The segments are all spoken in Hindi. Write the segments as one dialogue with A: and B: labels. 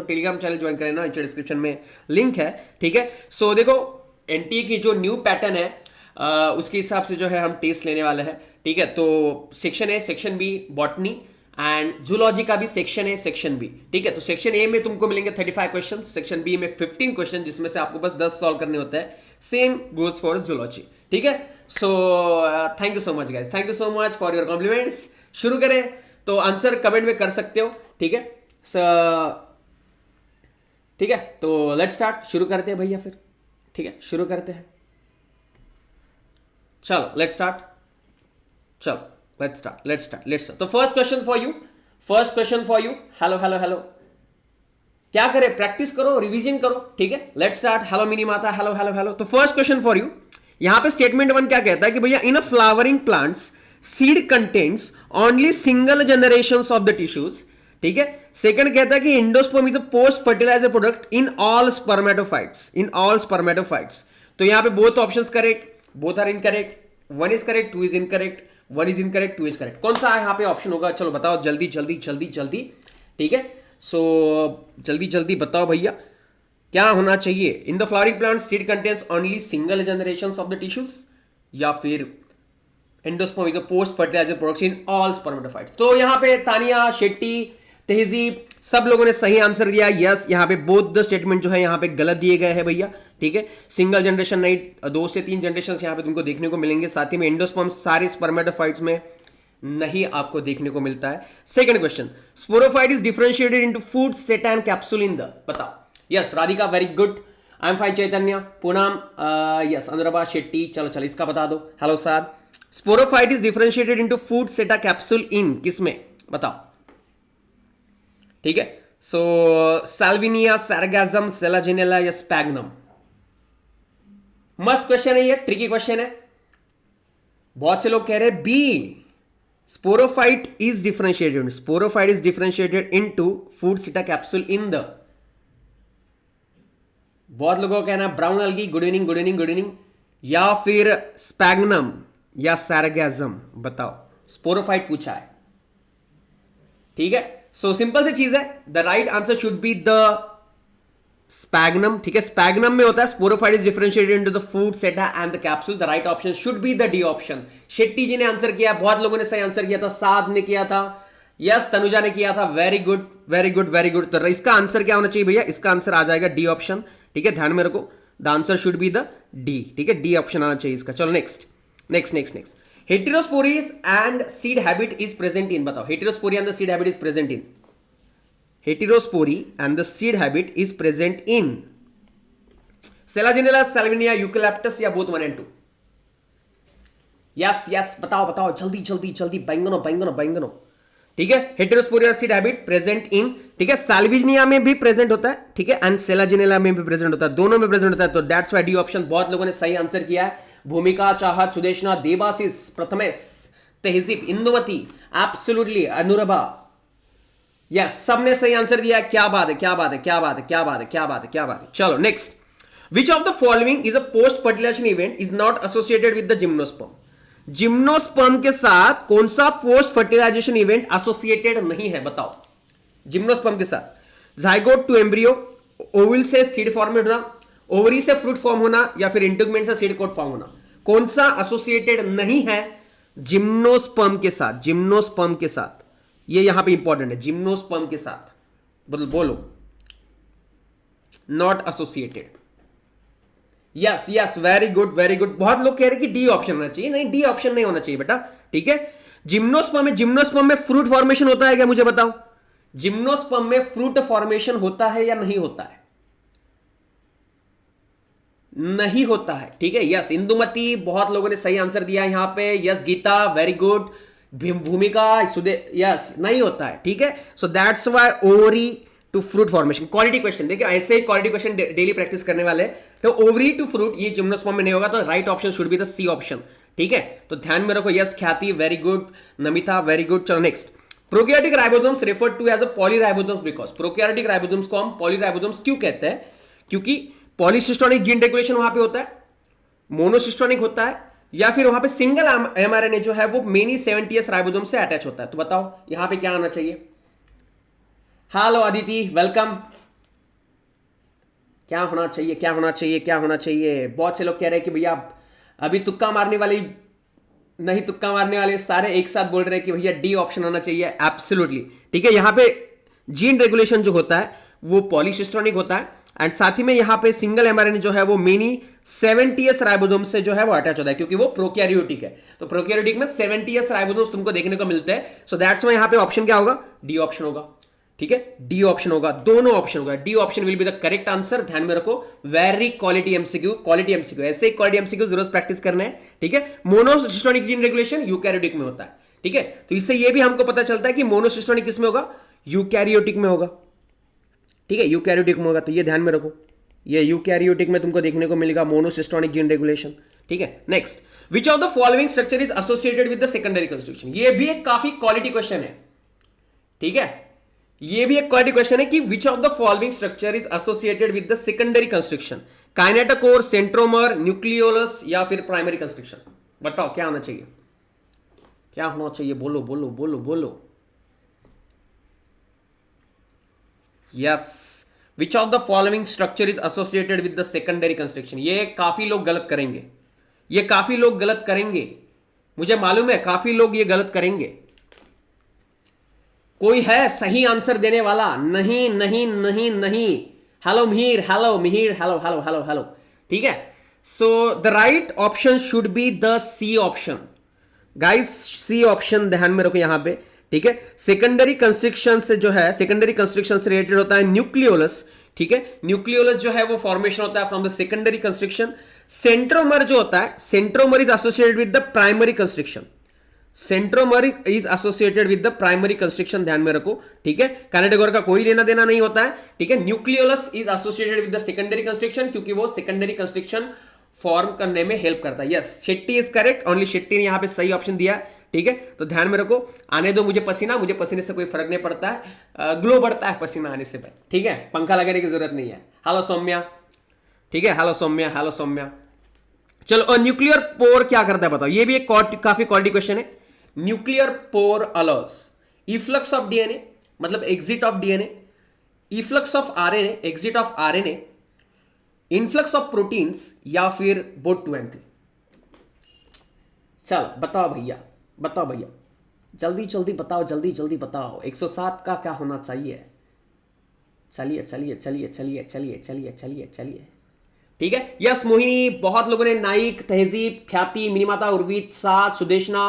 A: टेलीग्राम चैनल ज्वाइन करें ना, नीचे डिस्क्रिप्शन में लिंक है, ठीक है। सो देखो एनटीए की जो न्यू पैटर्न है उसके हिसाब से जो है हम टेस्ट लेने वाले हैं, ठीक है। तो section A, section B botany and zoology का भी सेक्शन ए, सेक्शन बी, ठीक है। तो सेक्शन ए में तुमको मिलेंगे 35 क्वेश्चन, सेक्शन बी में 15 क्वेश्चन, जिसमें से आपको बस 10 सॉल्व करने होते हैं। सेम गोज फॉर जूलॉजी, ठीक है। So thank you so much guys, thank you so much for your compliments. शुरू करें तो आंसर कमेंट में कर सकते हो, ठीक है। ठीक है, तो लेट्स स्टार्ट, शुरू करते हैं भैया फिर, ठीक है, शुरू करते हैं। चलो लेट्स स्टार्ट, चलो लेट्स स्टार्ट। तो first question for you, hello hello hello, क्या करें, प्रैक्टिस करो, रिवीजन करो, ठीक है। Let's start. Hello Mini Mata, hello hello hello. तो फर्स्ट क्वेश्चन फॉर यू, यहां पे स्टेटमेंट 1 क्या कहता है कि भैया in a flowering plants seed contains only single generations of the tissues, ठीक है। सेकंड कहता है कि endosperm is a post fertiliser product in all spermatophytes, तो यहां पे both options correct, both are incorrect, 1 is correct, 2 is incorrect, 1 is incorrect, 2 is correct. कौन सा यहां पे ऑप्शन होगा, चलो बताओ जल्दी जल्दी जल्दी जल्दी, ठीक है। सो जल्दी जल्दी बताओ भैया क्या होना चाहिए। In the flowering plant seed contains only single generation of the tissues, या फिर endosperm is a post fertiliser product in all spermatophytes. तो यहां पे तानिया, शेट्टी, तहजीब सब लोगों ने सही आंसर दिया, यस। यहां पे बोथ द स्टेटमेंट जो है यहां पे गलत दिए गए हैं भैया, ठीक है। सिंगल जनरेशन नहीं, 2 से 3 जनरेशन यहां पे तुमको देखने को मिलेंगे। साथ ही में एंडोस्पर्म सारे स्पर्मेटोफाइट्स में नहीं आपको देखने को मिलता है। Second question, sporophyte is differentiated into foot, seta and capsule in the, बताओ। Yes Radhika, very good. I am fine Chaitanya, Poonam, yes Anuradha Shetty, चलो इसका बता दो। Hello sir, sporophyte is differentiated into foot, seta, capsule इन, किसमें, बताओ, ठीक है। सो साल्विनिया, सैरगैजम, सेलाजिनेला या स्पैग्नम। मस्त क्वेश्चन है ये, ट्रिकी क्वेश्चन है। बहुत से लोग कह रहे हैं B, sporophyte is differentiated into foot, seta, capsule in the. बहुत लोगों का कहना है ब्राउन अलगी, गुड इवनिंग, या फिर स्पैग्नम या सैरगैजम, बताओ। स्पोरोफाइट पूछा है, ठीक है। सो सिंपल सी चीज है, the right answer should be the sphagnum, ठीक है। स्पैग्नम में होता है sporophyte is differentiated into the food, seta and the capsule. The right option should be the d option. Shetty ji ने आंसर किया, बहुत लोगों ने सही आंसर किया था, साद ने किया था, यस तनुजा ने किया था, very good very good very good. तो इसका आंसर क्या होना चाहिए भैया, इसका आंसर आ जाएगा डी ऑप्शन, ठीक है, ध्यान में रखो। The answer should be the d, ठीक है, डी ऑप्शन आना चाहिए इसका। चलो next. Heterospories and seed habit is present in, बताओ। Heterospory and the seed habit is present in, heterospory and the seed habit is present in selaginella, salvinia, eucalyptus या बोथ 1 and 2। यस बताओ जल्दी, बैंगनो, ठीक है। Heterosporia seed habit present in, ठीक है। साल्विनिया में भी प्रेजेंट होता है, ठीक है, एंड सेलाजिनेला में भी प्रेजेंट होता है, दोनों में प्रेजेंट होता है। तो दैट्स व्हाई डी ऑप्शन। बहुत लोगों ने सही आंसर किया है, भूमिका, चाहत, सुदेशना, देवाशीष, प्रथमेश, तहजीब, इंदुमती, एब्सोल्युटली, अनुरभा, यस सबने सही आंसर दिया। क्या बात है। चलो next. Which of the following is a post fertilisation event is not associated with the gymnosperm. Gymnosperm के साथ कौन सा पोस्ट फर्टिलाइजेशन इवेंट एसोसिएटेड नहीं है, बताओ। जिम्नोस्पर्म के साथ जाइगोट टू एम्ब्रियो, ओविल से सीड फॉर्म होना, ओवरी से फ्रूट फॉर्म होना, या फिर इंटेगुमेंट से सीड कोट फॉर्म होना, कौन सा एसोसिएटेड नहीं है जिम्नोस्पर्म के साथ। ये यहां पे इंपॉर्टेंट है, जिम्नोस्पर्म के साथ बोलो, not associated. Yes very good. बहुत लोग कह रहे हैं कि डी ऑप्शन होना चाहिए, नहीं डी ऑप्शन नहीं होना चाहिए बेटा, ठीक है। जिम्नोस्पर्म में फ्रूट फॉर्मेशन होता है क्या, मुझे बताओ। जिम्नोस्पर्म में फ्रूट फॉर्मेशन होता है या नहीं होता है? नहीं होता है, ठीक है। यस इंदुमती, बहुत लोगों ने सही आंसर दिया यहां पे, yes Geeta, very good. Bhumika, yes नहीं होता है, ठीक है। So that's why ovary to fruit formation, quality question, देखिए ऐसे ही क्वालिटी क्वेश्चन डेली प्रैक्टिस करने वाले। तो ओवरी टू फ्रूट ये जिम्नोस्पर्म में नहीं होगा, तो right option should be the C option, ठीक है। तो ध्यान में रखो। Yes Khyati, very good. Namita, very good. चलो next. Prokaryotic ribosomes referred to as a पॉलीराइबोसोम्स because, prokaryotic ribosomes को हम पॉलीराइबोसोम्स क्यों कहते हैं? क्योंकि पॉलीसिस्टोनिक जीन रेगुलेशन वहां पे होता है, मोनोसिस्टोनिक होता है, या फिर वहां पे सिंगल एमआरएनए जो है वो मेनी 70s राइबोसोम से अटैच होता है। तो बताओ यहां पे क्या आना चाहिए? Hello Aditi, welcome. क्या होना चाहिए, क्या होना चाहिए, क्या होना चाहिए? बहुत से लोग कह रहे हैं कि भैया अभी तुक्का मारने वाली नहीं, तुक्का मारने वाले सारे एक साथ बोल रहे हैं कि भैया डी ऑप्शन होना चाहिए। एब्सोल्युटली ठीक है। यहां पे जीन रेगुलेशन जो होता है वो पॉलीसिस्टोनिक होता है, एंड साथ ही में यहां पे सिंगल एमआरएनए जो है वो मेनी 70s राइबोसोम से जो है वो अटैच होता है, क्योंकि वो प्रोकैरियोटिक है। तो प्रोकैरियोटिक में 70s राइबोसोम तुमको देखने को मिलते हैं। सो दैट्स व्हाई यहां पे ऑप्शन क्या होगा? डी ऑप्शन होगा। ठीक है, डी ऑप्शन होगा, दोनों ऑप्शन होगा। D option will be the correct answer. ध्यान में रखो, very quality MCQ, quality MCQ, ऐसे ही क्वालिटी एमसीक्यू रोज प्रैक्टिस करना है। ठीक है, मोनोसिस्टोनिक जीन रेगुलेशन यूकैरियोटिक में होता है। ठीक है, तो इससे ये भी हमको पता चलता है कि मोनोसिस्टोनिक किसमें होगा? यूकैरियोटिक में होगा। ठीक है, यूकैरियोटिक में होगा, तो ये ध्यान में रखो, ये यूकैरियोटिक में तुमको देखने को मिलेगा मोनोसिस्टोनिक जीन रेगुलेशन। ठीक है, next, which of the following structure is associated with the secondary constriction? ये भी एक काफी क्वालिटी क्वेश्चन है। ठीक है, ये भी एक क्वालिटी क्वेश्चन है कि विच of the following structure is associated with the secondary constriction? Kinetochore, centromere, nucleolus या फिर प्राइमरी कंस्ट्रक्शन? बताओ क्या होना चाहिए, क्या होना चाहिए? बोलो बोलो बोलो बोलो। Yes, which of the following structure is associated with the secondary constriction? ये काफी लोग गलत करेंगे, ये काफी लोग गलत करेंगे, मुझे मालूम है काफी लोग ये गलत करेंगे। कोई है सही आंसर देने वाला? नहीं नहीं नहीं नहीं। Hello Mihir, hello Mihir, hello hello hello hello. ठीक है, so the right option should be the C option guys, C option ध्यान में रखो यहां पे। ठीक है, सेकेंडरी कंस्ट्रक्शन से जो है, सेकेंडरी कंस्ट्रक्शन से रिलेटेड होता है न्यूक्लियोलस। ठीक है, न्यूक्लियोलस जो है वो फॉर्मेशन होता है from the secondary constriction. Centromere जो होता है, centromere is associated with the primary constriction. Centromere is associated with the primary constriction, ध्यान में रखो। ठीक है, काइनेटोकोर का कोई लेना देना नहीं होता है। ठीक है, nucleolus is associated with the secondary constriction, क्योंकि वो सेकेंडरी कंस्ट्रक्शन फॉर्म करने में हेल्प करता है। Yes, Shetty is correct, only Shetty ने यहां पे सही ऑप्शन दिया है। ठीक है, तो ध्यान में रखो, आने दो मुझे पसीना, मुझे पसीने से कोई फर्क नहीं पड़ता है, ग्लो बढ़ता है पसीना आने से। ठीक है, पंखा लगाने की जरूरत नहीं है। हेलो सौम्या। ठीक है, हेलो सौम्या, हेलो सौम्या। चलो, और न्यूक्लियर पोर क्या करता है बताओ? ये भी एक काफी क्वालिटी क्वेश्चन है। Nuclear pore allows efflux of DNA, मतलब exit of DNA, efflux of RNA, exit of RNA, influx of proteins, या फिर बोथ टू एंड थ्री? चलो बताओ भैया, बताओ भैया, जल्दी जल्दी बताओ, जल्दी जल्दी बताओ। 107 का क्या होना चाहिए? चलिए चलिए चलिए चलिए चलिए चलिए चलिए चलिए। ठीक है, यस मोहिनी, बहुत लोगों ने, नाइक, तहजीब, ख्याति, मिनीमाता, उर्वीत, साद, सुदेशना,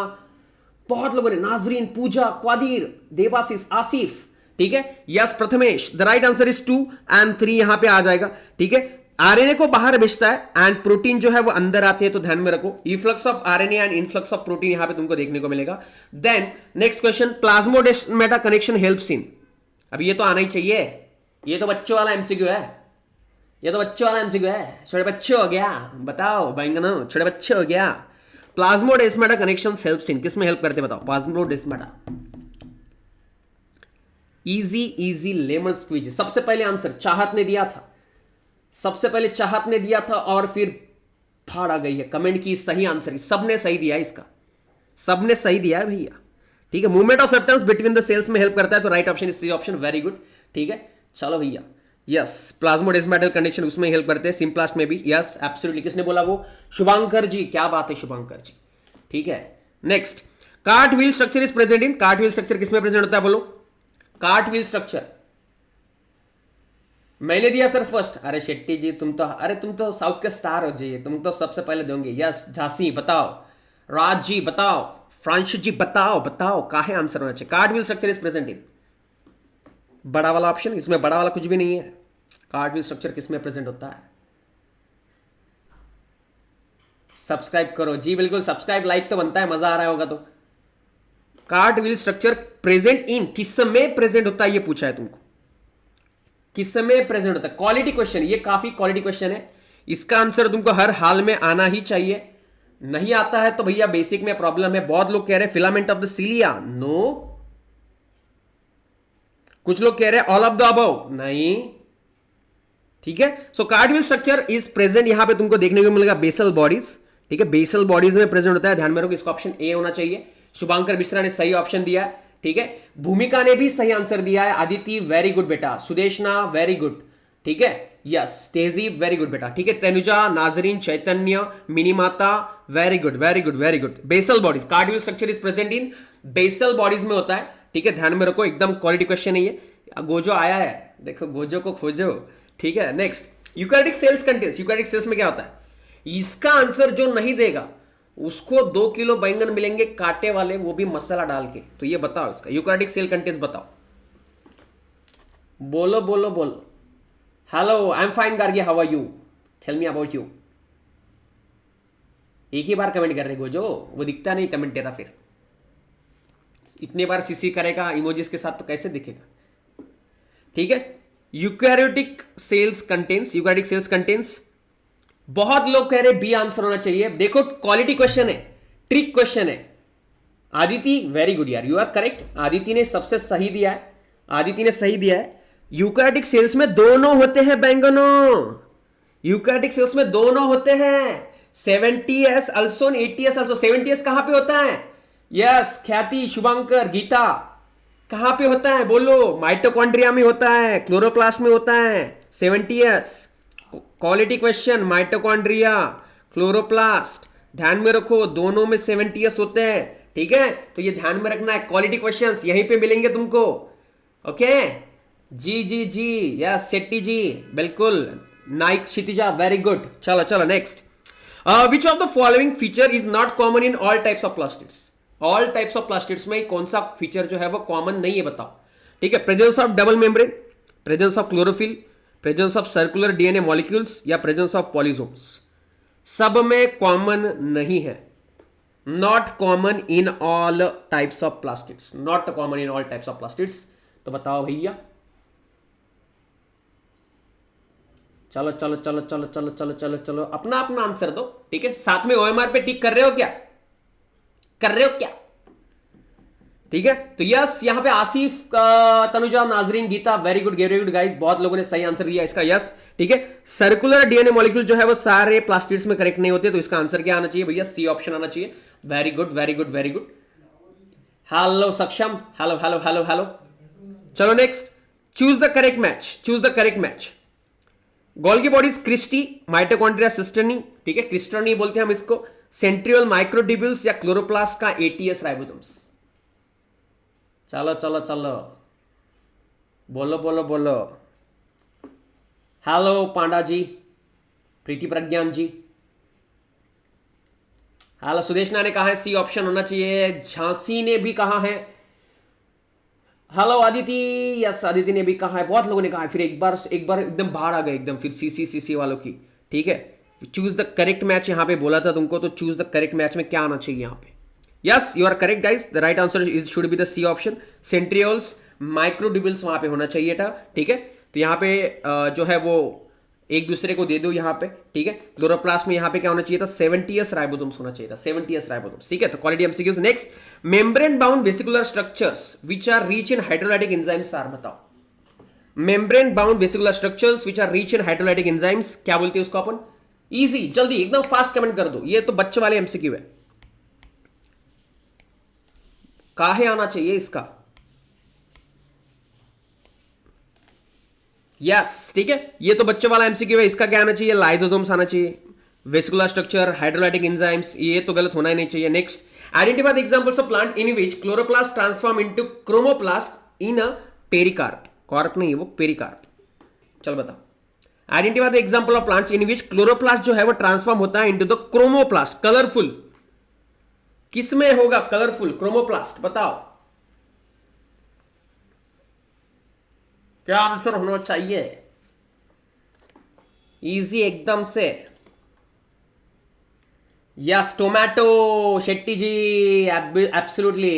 A: बहुत लोगों ने, नाजरीन, पूजा, क्वादीर, देवाशीष, आसिफ। ठीक है, yes Prathamesh, the right answer is 2 and 3 यहां पे आ जाएगा। ठीक है, आरएनए को बाहर भेजता है एंड प्रोटीन जो है वो अंदर आते हैं, तो ध्यान में रखो, efflux of RNA and influx of protein यहां पे तुमको देखने को मिलेगा। Then next question, plasmodesmata connection helps in? अब ये तो आना ही चाहिए, ये तो बच्चों वाला एमसीक्यू है, ये तो बच्चों वाला एमसीक्यू है। छोटे बच्चे हो गया, बताओ बैंगनो, छोटे बच्चे हो गया। प्लाज्मोडेस्माटा कनेक्शन हेल्प्स इन, किसमें हेल्प करते बताओ? Plasmodesmata, easy easy lemon squeeze. सबसे पहले आंसर चाहत ने दिया था, सबसे पहले चाहत ने दिया था, और फिर फाड़ आ गई है, कमेंट की सही आंसर, सबने सही दिया है इसका, सबने सही दिया है भैया। ठीक है, movement of substance between the cells में हेल्प करता है, तो right option is C option, very good. ठीक है, चलो भैया, यस प्लाज्मोडेस्माटल कंडीशन उसमें हेल्प करते हैं, सिम्प्लास्ट में भी। यस एब्सोल्युटली, किसने बोला वो? शुभांकर जी, क्या बात है शुभांकर जी। ठीक है, next, cart wheel structure is present in? Cart wheel structure किसमें प्रेजेंट होता है बोलो? कार्ट व्हील स्ट्रक्चर मैंने दिया सर फर्स्ट। अरे शेट्टी जी तुम तो, अरे तुम तो साउथ के स्टार हो जी, तुम तो सबसे पहले दोगे। यस झांसी बताओ, राज जी बताओ, फ्रांश जी बताओ, बताओ कहाँ है आंसर होना चाहिए? Cart wheel structure is present इन, बड़ा वाला ऑप्शन, इसमें बड़ा वाला कुछ भी नहीं है। कार्ट व्हील स्ट्रक्चर किसमें प्रेजेंट होता है? सब्सक्राइब करो जी, बिल्कुल सब्सक्राइब, लाइक तो बनता है, मजा आ रहा होगा तो। Cart wheel structure present in, किस समय प्रेजेंट होता है ये पूछा है तुमको, किस समय प्रेजेंट होता है? क्वालिटी क्वेश्चन, ये काफी क्वालिटी क्वेश्चन है, इसका आंसर तुमको हर हाल में आना ही चाहिए। नहीं आता है तो भैया बेसिक में प्रॉब्लम है। बहुत लोग कह रहे हैं फिलामेंट ऑफ द सीलिया, नो। कुछ लोग कह रहे हैं ऑल ऑफ द अबव, नहीं। ठीक है, so cart wheel structure is present, यहां पे तुमको देखने को मिलेगा बेसल बॉडीज। ठीक है, बेसल बॉडीज में प्रेजेंट होता है, ध्यान में रखो, इसका ऑप्शन ए होना चाहिए। शुभांकर मिश्रा ने सही ऑप्शन दिया है। ठीक है, भूमिका ने भी सही आंसर दिया है। आदिति वेरी गुड बेटा, सुदेशना वेरी गुड, ठीक है, यस तेहजीब, वेरी गुड बेटा, ठीक है। Tanuja, Nazreen, Chaitanya, Mini Mata, very good very good very good. Basal bodies, cartwheel structure is present in basal bodies में होता है, ठीक है, ध्यान में रखो, एकदम क्वालिटी क्वेश्चन है ये। गोजो आया है, देखो गोजो को खोजो, ठीक है। Next, eukaryotic cells contains, eukaryotic cells में क्या होता है, इसका आंसर जो नहीं देगा उसको 2 किलो बैंगन मिलेंगे कांटे वाले, वो भी मसाला डाल के। तो ये बताओ इसका यूकैरियोटिक सेल कंटेंस बताओ, बोलो बोलो बोलो। Hello, I am fine Gargi, how are you, tell me about you. एक ही बार कमेंट कर रहे गोजो, वो दिखता नहीं कमेंट तेरा, फिर इतने बार सीसी करेगा इमोजीज के साथ तो कैसे दिखेगा, ठीक है। Eukaryotic cells contains, eukaryotic cells contains, बहुत लोग कह रहे बी आंसर होना चाहिए। देखो क्वालिटी क्वेश्चन है, ट्रिक क्वेश्चन है। आदिति, वेरी गुड यार, यू आर करेक्ट, आदिति ने सबसे सही दिया है, आदिति ने सही दिया है। यूकैरियोटिक सेल्स में दोनों होते हैं बैंगनों, यूकैरियोटिक सेल्स में दोनों होते हैं, 70s also 80s also. 70s कहां पे होता है, यस ख्याति, शुभंकर, गीता, कहां पे होता है बोलो, माइटोकॉन्ड्रिया में होता है, क्लोरोप्लास्ट में होता है 70s। Quality question, mitochondria, chloroplast, ध्यान में रखो दोनों में 70s होते हैं, ठीक है। तो ये ध्यान में रखना है, क्वालिटी क्वेश्चंस यहीं पे मिलेंगे तुमको, ओके। जी जी जी, यस शेट्टी जी, बिल्कुल, नाइक क्षितिजा, वेरी गुड। चलो चलो next, which of the following feature is not common in all types of plastids. All types of plastids में कौन सा फीचर जो है वो कॉमन नहीं है, बताओ, ठीक है। Presence of double membrane, presence of chlorophyll, presence of circular DNA molecules, या प्रेजेंस ऑफ पॉलीसोम्स। सब में कॉमन नहीं है, not common in all types of plastids, not common in all types of plastids. तो बताओ भैया, चलो चलो चलो चलो चलो चलो चलो चलो, अपना अपना आंसर दो, ठीक है। साथ में ओएमआर पे टिक कर रहे हो क्या, कर रहे हो क्या, ठीक है। तो यस, यहां पे आसिफ, तनुजा, नाजरीन, गीता, वेरी गुड गाइस, बहुत लोगों ने सही आंसर दिया इसका, यस, ठीक है। सर्कुलर डीएनए मॉलिक्यूल जो है वो सारे प्लास्टिड्स में करेक्ट नहीं होते, तो इसका आंसर क्या आना चाहिए भैया, सी ऑप्शन आना चाहिए। Very good very good very good. Hello Saksham, hello hello hello hello. चलो next, choose the correct match, choose the correct match. Golgi bodies, cristae, mitochondria cisternae, ठीक है, क्रिस्टर्नी बोलते हैं हम इसको, सेंट्रियोल माइक्रोट्यूब्यूल्स, या क्लोरोप्लास्ट का एटीएस राइबोसोम्स। चलो चलो चलो, बोलो बोलो बोलो। हेलो पांडा जी, प्रीति प्रज्ञान जी, हेलो सुदेशना ने कहा है सी ऑप्शन होना चाहिए, झांसी ने भी कहा है, हेलो आदिति, यस आदिति ने भी कहा है, बहुत लोगों ने कहा है, फिर एक बार एकदम बाहर आ गए एकदम, फिर सीसी वालों की, ठीक है। चूज द करेक्ट मैच यहां पे बोला था तुमको, तो चूज द करेक्ट मैच में क्या आना चाहिए यहां पे, yes you are correct guys, the right answer is should be the C option, centrioles microtubules वहां पे होना चाहिए था, ठीक है। तो यहां पे जो है वो एक दूसरे को दे दो यहां पे, ठीक है। क्लोरोप्लास्ट में यहां पे क्या होना चाहिए था, 70s राइबोसोम्स होना चाहिए था, 70s राइबोसोम्स, ठीक है। तो quality MCQs. Next, membrane bound vesicular structures which are rich in hydrolytic enzymes are, बताओ। Membrane bound vesicular structures which are rich in hydrolytic enzymes, क्या बोलते हैं उसको अपन, इजी, जल्दी एकदम फास्ट कमेंट कर दो, ये तो बच्चे वाले एमसीक्यू है, काहे आना चाहिए इसका, यस ठीक है, ये तो बच्चे वाला एमसीक्यू है, इसका क्या आना चाहिए, लाइसोसोम्स आना चाहिए, वेसिकुलर स्ट्रक्चर, हाइड्रोलाइटिक एंजाइम्स, ये तो गलत होना ही नहीं चाहिए। Next, identify the examples of plant in which chloroplast transform into chromoplast in a pericarp, carp नहीं वो पेरिकार्प। चल बताओ, identify the example of plants in which chloroplast जो है वो ट्रांसफॉर्म होता है इनटू द क्रोमोप्लास्ट, कलरफुल, किसमें होगा कलरफुल क्रोमोप्लास्ट, बताओ क्या आंसर होना चाहिए, इजी एकदम से, यस टोमेटो, शेट्टी जी, एब्सोल्युटली,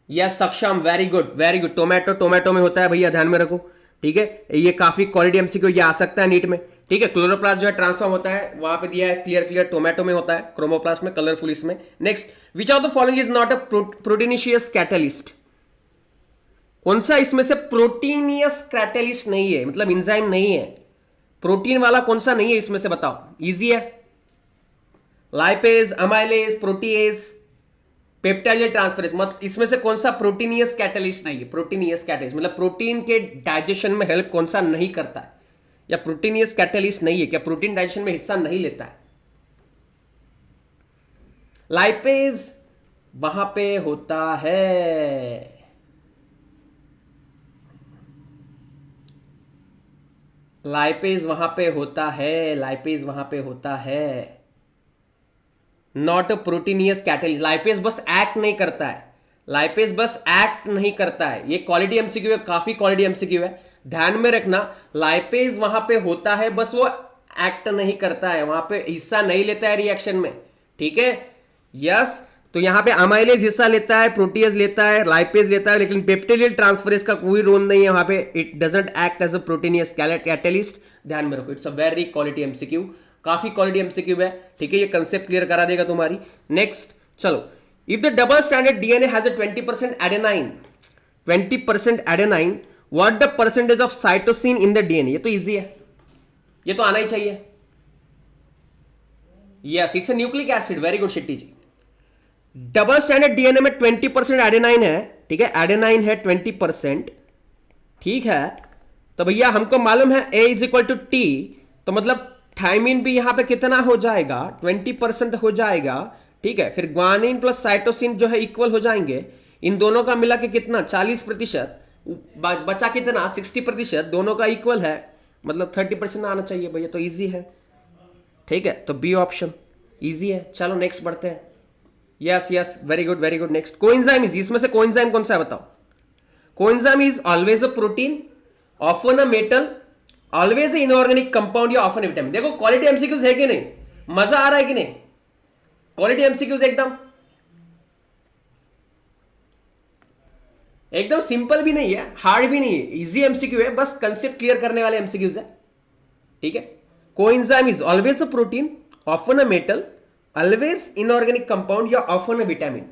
A: यस सक्षम, very good very good, tomato, tomato में होता है भैया, ध्यान में रखो, ठीक है। ये काफी क्वालिटी एमसीक्यू ये आ सकता है नीट में, ठीक है। क्लोरोप्लास्ट जो है ट्रांसफॉर्म होता है, वहां पे दिया है क्लियर क्लियर, टोमेटो में होता है, क्रोमोप्लास्ट में, कलरफुल इसमें। Next, which of the following is not a proteinaceous catalyst, कौन सा इसमें से प्रोटीनियस कैटलिस्ट नहीं है, मतलब इंजाइम नहीं है, प्रोटीन वाला कौन सा नहीं है इसमें से, बताओ, इजी है, lipase, amylase, protease, peptide transferase, मतलब इसमें से कौन सा प्रोटीनियस कैटलिस्ट नहीं है, प्रोटीनियस कैटलिस्ट मतलब प्रोटीन के डाइजेशन में हेल्प कौन सा नहीं करता है, या प्रोटीनियस कैटेलिस्ट नहीं है, क्या प्रोटीन डाइजेशन में हिस्सा नहीं लेता है? लाइपेज वहां पे होता है, लाइपेज वहां पे होता है, लाइपेज वहां पे होता है, not a proteinaceous catalyst. Lipase बस एक्ट नहीं करता है, लाइपेज बस एक्ट नहीं करता है। ये क्वालिटी एमसीक्यू है, काफी क्वालिटी एमसीक्यू है, ध्यान में रखना। लाइपेज वहां पे होता है, बस वो एक्ट नहीं करता है, वहां पे हिस्सा नहीं लेता है रिएक्शन में, ठीक है। यस, तो यहां पे अमाइलेज हिस्सा लेता है, प्रोटीएज लेता है, लाइपेज लेता है, लेकिन पेप्टिडियल ट्रांसफरेज का कोई रोल नहीं है वहां पे। It doesn't act as a proteinaceous catalyst, ध्यान में रखो। It's a very quality MCQ, काफी क्वालिटी एमसीक्यू है, ठीक है। ये कंसेप्ट क्लियर करा देगा तुम्हारी। नेक्स्ट चलो, if the double standard DNA has a 20% adenine, 20% adenine, what the percentage of cytosine in the DNA? ये तो इजी है, ये तो आना ही चाहिए। Yes, it's a nucleic acid, very good Shetty ji. Double standard DNA में 20% एडेनाइन है, ठीक है, एडेनाइन है 20%, ठीक है। तो भैया हमको मालूम है A is equal to T, तो मतलब थायमिन भी यहां पे कितना हो जाएगा? 20% हो जाएगा, ठीक है। फिर ग्वानिन प्लस साइटोसिन जो है इक्वल हो जाएंगे, इन दोनों का मिला के कितना? 40%, बचा कितना? 60%, दोनों का इक्वल है, मतलब 30% आना चाहिए भैया, तो इजी है, ठीक है। तो बी ऑप्शन इजी है। चलो नेक्स्ट बढ़ते हैं। Yes yes, very good very good. Next, coenzyme is, इसमें से कोएंजाइम कौन सा है बताओ? Coenzyme is always a protein, often a metal, always inorganic compound या ऑफन विटामिन। देखो क्वालिटी एमसीक्यूज है कि नहीं, मजा आ रहा है कि नहीं? क्वालिटी एमसीक्यूज एकदम एकदम सिंपल भी नहीं है, हार्ड भी नहीं है, इजी एमसीक्यू है, बस कंसेप्ट क्लियर करने वाले एमसीक्यूज है, ठीक है। Coenzyme is always a protein, often a metal, always inorganic compound या ऑफन अ विटामिन,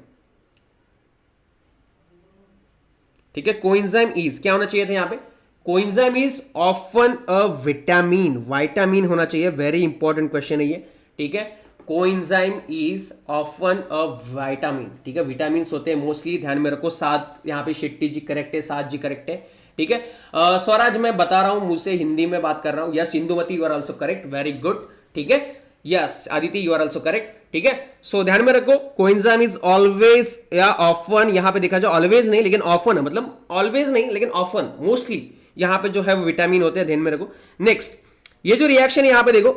A: ठीक है। कोएंजाइम इज क्या होना चाहिए था यहां पे? Coenzyme is often a vitamin, vitamin होना चाहिए, वेरी इंपॉर्टेंट क्वेश्चन है ये, ठीक है। Coenzyme is often a vitamin, ठीक है। विटामिन होते हैं मोस्टली, ध्यान में रखो। 7 यहां पे शेट्टी जी करेक्ट है, 7 जी करेक्ट है, ठीक है। स्वराज मैं बता रहा हूं, मुझसे हिंदी में बात कर रहा हूं। Yes Indumati, you are also correct, very good, ठीक है। Yes Aditi, you are also correct, ठीक है। सो ध्यान में रखो, कोएंजाइम इज ऑलवेज या ऑफन, यहां पे देखा जाए ऑलवेज नहीं लेकिन ऑफन है, मतलब ऑलवेज नहीं लेकिन ऑफन, मोस्टली यहां पे जो है वो विटामिन होते हैं, ध्यान में रखो। नेक्स्ट, ये जो रिएक्शन यहां पे देखो,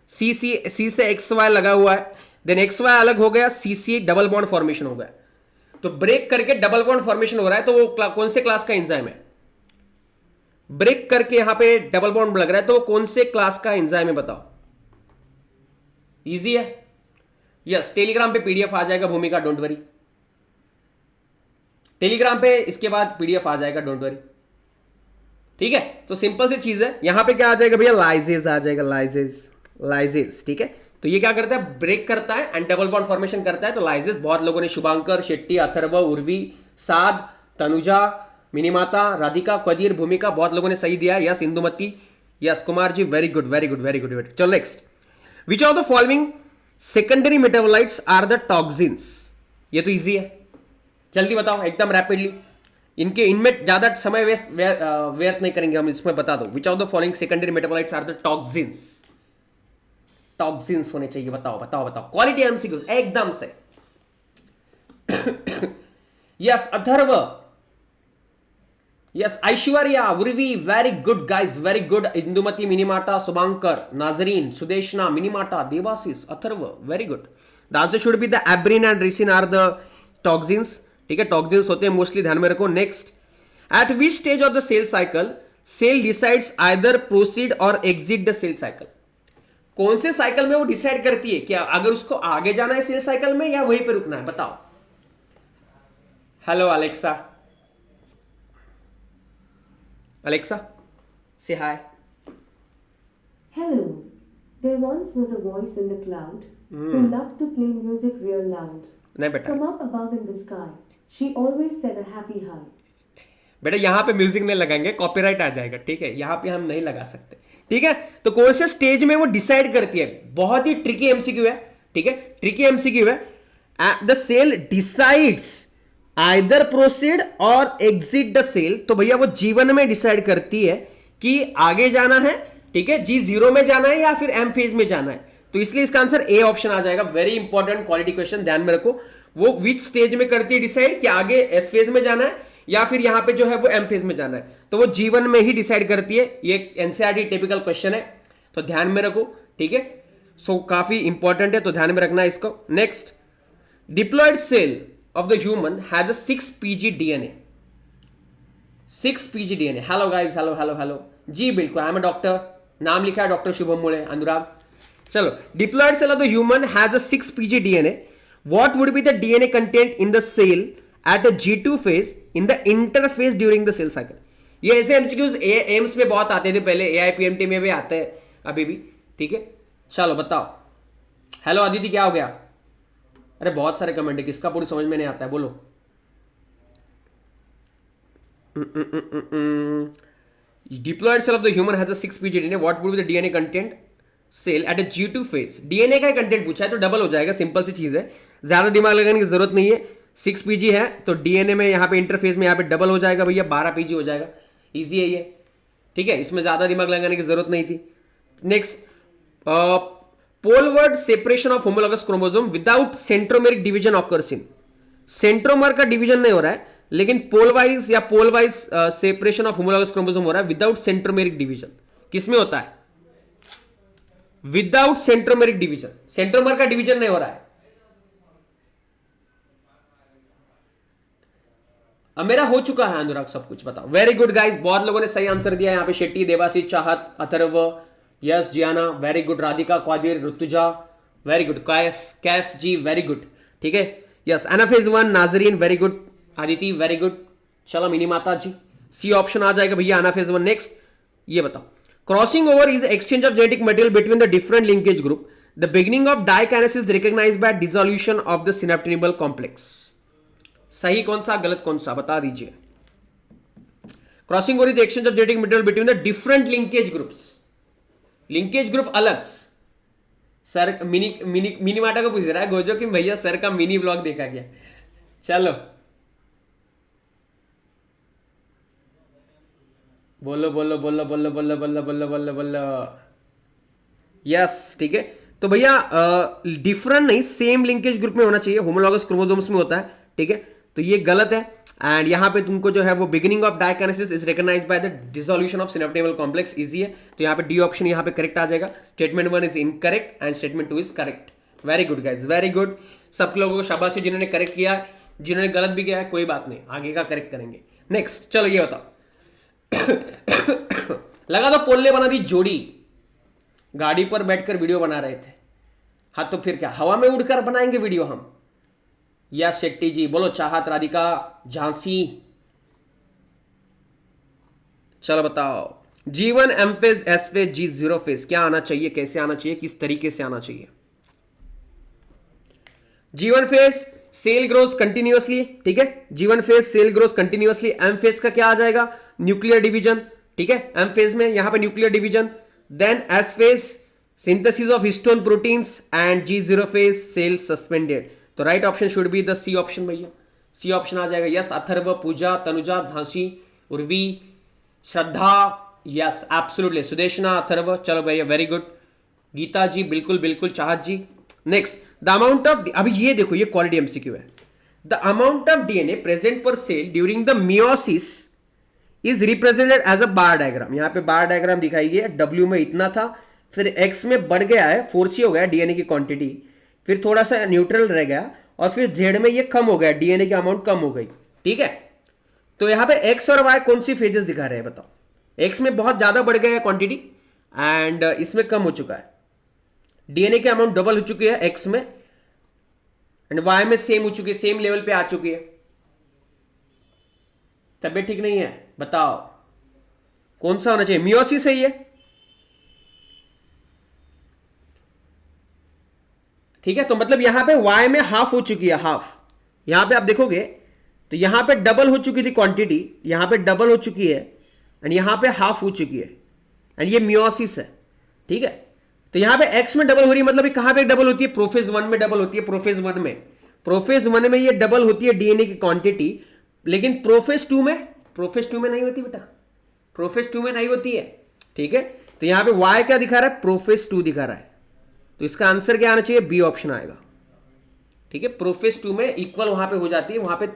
A: सी से एक्स वाई लगा हुआ है, देन एक्स वाई अलग हो गया, सी डबल बॉन्ड फॉर्मेशन हो गया, तो ब्रेक करके डबल बॉन्ड फॉर्मेशन हो रहा है, तो वो कौन से क्लास का एंजाइम है? ब्रेक करके यहां पे डबल बॉन्ड लग रहा है, तो वो कौन से क्लास का एंजाइम है बताओ? इजी है। यस, टेलीग्राम पे पीडीएफ आ जाएगा भूमिका, डोंट वरी, टेलीग्राम पे इसके बाद पीडीएफ आ जाएगा, डोंट वरी, ठीक है। तो सिंपल सी चीज है, यहां पे क्या आ जाएगा भैया? लाइजेज आ जाएगा, लाइजेज, ठीक है। तो ये क्या करता है? ब्रेक करता है एंड डबल बॉन्ड फॉर्मेशन करता है, तो लाइजेज। बहुत लोगों ने, शुभांकर, शेट्टी, अथर्व, उर्वी, साद, तनुजा, मिनीमाता, राधिका, कदीर, भूमिका, बहुत लोगों ने सही दिया है। Yes Indumati, yes Kumar ji, very good very good very good. चलो next, which of the following secondary metabolites are the toxins? ये तो इजी है, जल्दी बताओ एकदम रैपिडली, इनमें ज्यादा समय व्यर्थ नहीं करेंगे हम, इसमें बता दो। Which of the following secondary metabolites are the toxins? Toxins होने चाहिए, बताओ बताओ बताओ, क्वालिटी एमसीक्यूज एकदम से। Yes Atharva, yes Aishwarya, Urvi, very good guys, very good. Indumati, Minimata, Shubhankar, Nazreen, Sudeshna, Minimata, Debashish, Atharva, very good. The answer should be the abrin and ricin are the toxins, ठीक है। टॉक्सिन्स होते हैं मोस्टली, ध्यान में रखो। Next, at which stage of the cell cycle cell decides either proceed or exit the cell cycle? कौन से साइकिल में वो डिसाइड करती है कि अगर उसको आगे जाना है सेल साइकिल में या वहीं पे रुकना है, बताओ। Hello Alexa, Alexa, say hi.
B: Hello. There once was a voice in the cloud who loved to play music real loud.
A: नहीं बेटा,
B: From up above in the sky, she always said a happy hi.
A: बेटा यहां पे म्यूजिक नहीं लगाएंगे, कॉपीराइट आ जाएगा, ठीक है। यहां पे हम नहीं लगा सकते, ठीक है। तो कौन से स्टेज में वो डिसाइड करती है? बहुत ही ट्रिकी एमसीक्यू है, ठीक है, ट्रिकी एमसीक्यू है। The cell decides either proceed or exit the cell, तो भैया वो जीवन में डिसाइड करती है कि आगे जाना है ठीक है, G0 में जाना है या फिर M फेज में जाना है, तो इसलिए इसका आंसर ए ऑप्शन आ जाएगा। वेरी इंपॉर्टेंट क्वालिटी क्वेश्चन, ध्यान में रखो। वो विच स्टेज में करती है डिसाइड कि आगे एस फेज में जाना है या फिर यहां पे जो है वो एम फेज में जाना है, तो वो G1 में ही डिसाइड करती है। ये एनसीईआरटी टिपिकल क्वेश्चन है, तो ध्यान में रखो, ठीक है। सो काफी इंपॉर्टेंट है, तो ध्यान में रखना है इसको। Next, diploid cell of the human has a 6 pg DNA. 6 pg DNA. Hello guys, hello hello hello जी, बिल्कुल, आई एम अ डॉक्टर, नाम लिखा है डॉक्टर शुभम मोले, अनुराग। चलो, diploid cell of the human has a 6 pg DNA, what would be the DNA content in the cell at a G2 phase in the interphase during the cell cycle. ये ऐसे एमसीक्यूज एम्स में बहुत आते थे पहले, एआईपीएमटी में भी आते हैं अभी भी, ठीक है। चलो बताओ। हेलो अदिति, क्या हो गया? अरे बहुत सारे कमेंट है, किसका पूरी समझ में नहीं आता है, बोलो। Diploid cell of the human has a 6 pg DNA, what would be the DNA content cell at a G2 phase. DNA का कंटेंट पूछा है तो डबल हो जाएगा, सिंपल सी चीज है, ज्यादा दिमाग लगाने की जरूरत नहीं है। 6 pg है तो डीएनए में यहाँ पे इंटरफेस में यहाँ पे डबल हो जाएगा भैया, 12 pg हो जाएगा। इजी है ये, ठीक है, इसमें ज्यादा दिमाग लगाने की जरूरत नहीं थी। Next, poleward separation of homologous chromosome without centromeric division occurs in. Centromere का डिवीजन नहीं हो रहा है, लेकिन पोलवाइज या polewise separation of homologous chromosome हो रहा है विदाउट सेंट्रोमेरिक डिवीजन। किसमें होता है? Without centromeric division. सेंट्रोमर का डिवीजन नहीं हो रहा है। अब मेरा हो चुका है अनुराग सब कुछ, बताओ। वेरी गुड गाइस, बहुत लोगों ने सही आंसर दिया यहाँ पे। Shetty, Devasi, Chahat, Atharva, yes, Jiyana, very good. Radhika, Quadir, Rituja, very good. Kaif ji, very good, ठीक है। Yes, anaphase 1, Nazreen, very good. Aditi, very good. चलो मिनी माता जी, सी ऑप्शन आ जाएगा भैया, एनाफेज 1। नेक्स्ट, ये बताओ। Crossing over is exchange of genetic material between the different linkage group. The beginning of diakinesis recognised by dissolution of the synaptonemal complex. सही कौन सा, गलत कौन सा, बता दीजिए। Crossing over is exchange of genetic material between the different linkage groups. Linkage group अलग। सर मिनी माटा को पूछ रहा है गोजो कि भैया सर का मिनी ब्लॉग देखा गया। चलो बोलो बोलो बोलो बोलो बोलो बोलो बोलो बोलो बोलो। यस, ठीक है। तो भैया डिफरेंट नहीं, सेम लिंकेज ग्रुप में होना चाहिए, होमोलॉगस क्रोमोसोम्स में होता है, ठीक है। तो ये गलत है। एंड यहां पे तुमको जो है वो beginning of diakinesis is recognised by the dissolution of synaptonemal complex, easy है। तो यहां पे डी ऑप्शन यहां पे करेक्ट आ जाएगा। Statement 1 is incorrect and statement 2 is correct. Very good guys, very good. सब लोगों को शाबाशी जिन्होंने करेक्ट किया है, जिन्होंने गलत भी किया है कोई बात नहीं, आगे का करेक्ट करेंगे। नेक्स्ट, चलो ये बताओ। लगा दो पोल्ले बना दी जोड़ी, गाड़ी पर बैठकर वीडियो बना रहे थे। हाँ तो फिर क्या, हवा में उड़कर बनाएंगे वीडियो हम? यस शेट्टी जी, बोलो। चाहत, राधिका, झांसी, चलो बताओ। G1 M phase, S phase, G0 phase क्या आना चाहिए, कैसे आना चाहिए, किस तरीके से आना चाहिए? G1 phase cell grows continuously, ठीक है। G1 phase cell grows continuously. M phase का क्या आ जाएगा? न्यूक्लियर डिवीजन, ठीक है। M फेज में यहां पे nuclear division. Then S phase synthesis of histone proteins and G0 phase cell suspended. तो right option should be the C option भैया, सी ऑप्शन आ जाएगा। Yes, Atharva, Pooja, Tanuja, Jhansi, Urvi, Shraddha, yes absolutely. Sudeshna, Atharva, चलो भैया वेरी गुड। गीता जी, बिल्कुल बिल्कुल। Chahat ji. Next, the amount of, अभी ये देखो, ये क्वालिटी एमसीक्यू है। The amount of DNA present per cell during the meiosis is represented as a bar diagram. यहां पे बार डायग्राम दिखाई गई है। W में इतना था, फिर X में बढ़ गया है, 4C हो गया डीएनए की क्वांटिटी, फिर थोड़ा सा न्यूट्रल रह गया, और फिर Z में ये कम हो गया, डीएनए की अमाउंट कम हो गई, ठीक है। तो यहां पे X और Y कौन सी फेजेस दिखा रहे हैं बताओ? X में बहुत ज्यादा बढ़ गया है क्वांटिटी एंड इसमें कम हो चुका है। डीएनए की अमाउंट डबल हो चुकी है X में, एंड Y में सेम हो चुकी है, सेम लेवल पे आ चुकी है। तबियत ठीक नहीं है, बताओ कौन सा होना चाहिए? मियोसिस है ये, ठीक है। तो मतलब यहां पे Y में हाफ हो चुकी है, हाफ। यहां पे आप देखोगे तो यहां पे डबल हो चुकी थी क्वांटिटी, यहां पे डबल हो चुकी है, एंड यहां पे हाफ हो चुकी है, एंड ये मियोसिस है, ठीक है। तो यहां पे X में डबल हो रही है, मतलब कहां पे डबल होती है? प्रोफेज 1 में डबल होती है। प्रोफेज 1 में, प्रोफेज 1 में ये डबल होती है डीएनए की क्वांटिटी, लेकिन प्रोफेज 2 में नहीं होती बेटा, प्रोफेज 2 में नहीं होती है, ठीक है। तो यहां पे y क्या दिखा रहा है, प्रोफेस 2 दिखा रहा है, तो इसका आंसर क्या आना चाहिए, बी ऑप्शन आएगा। ठीक है, प्रोफेस 2 में इक्वल वहां पे हो जाती है वहां पे।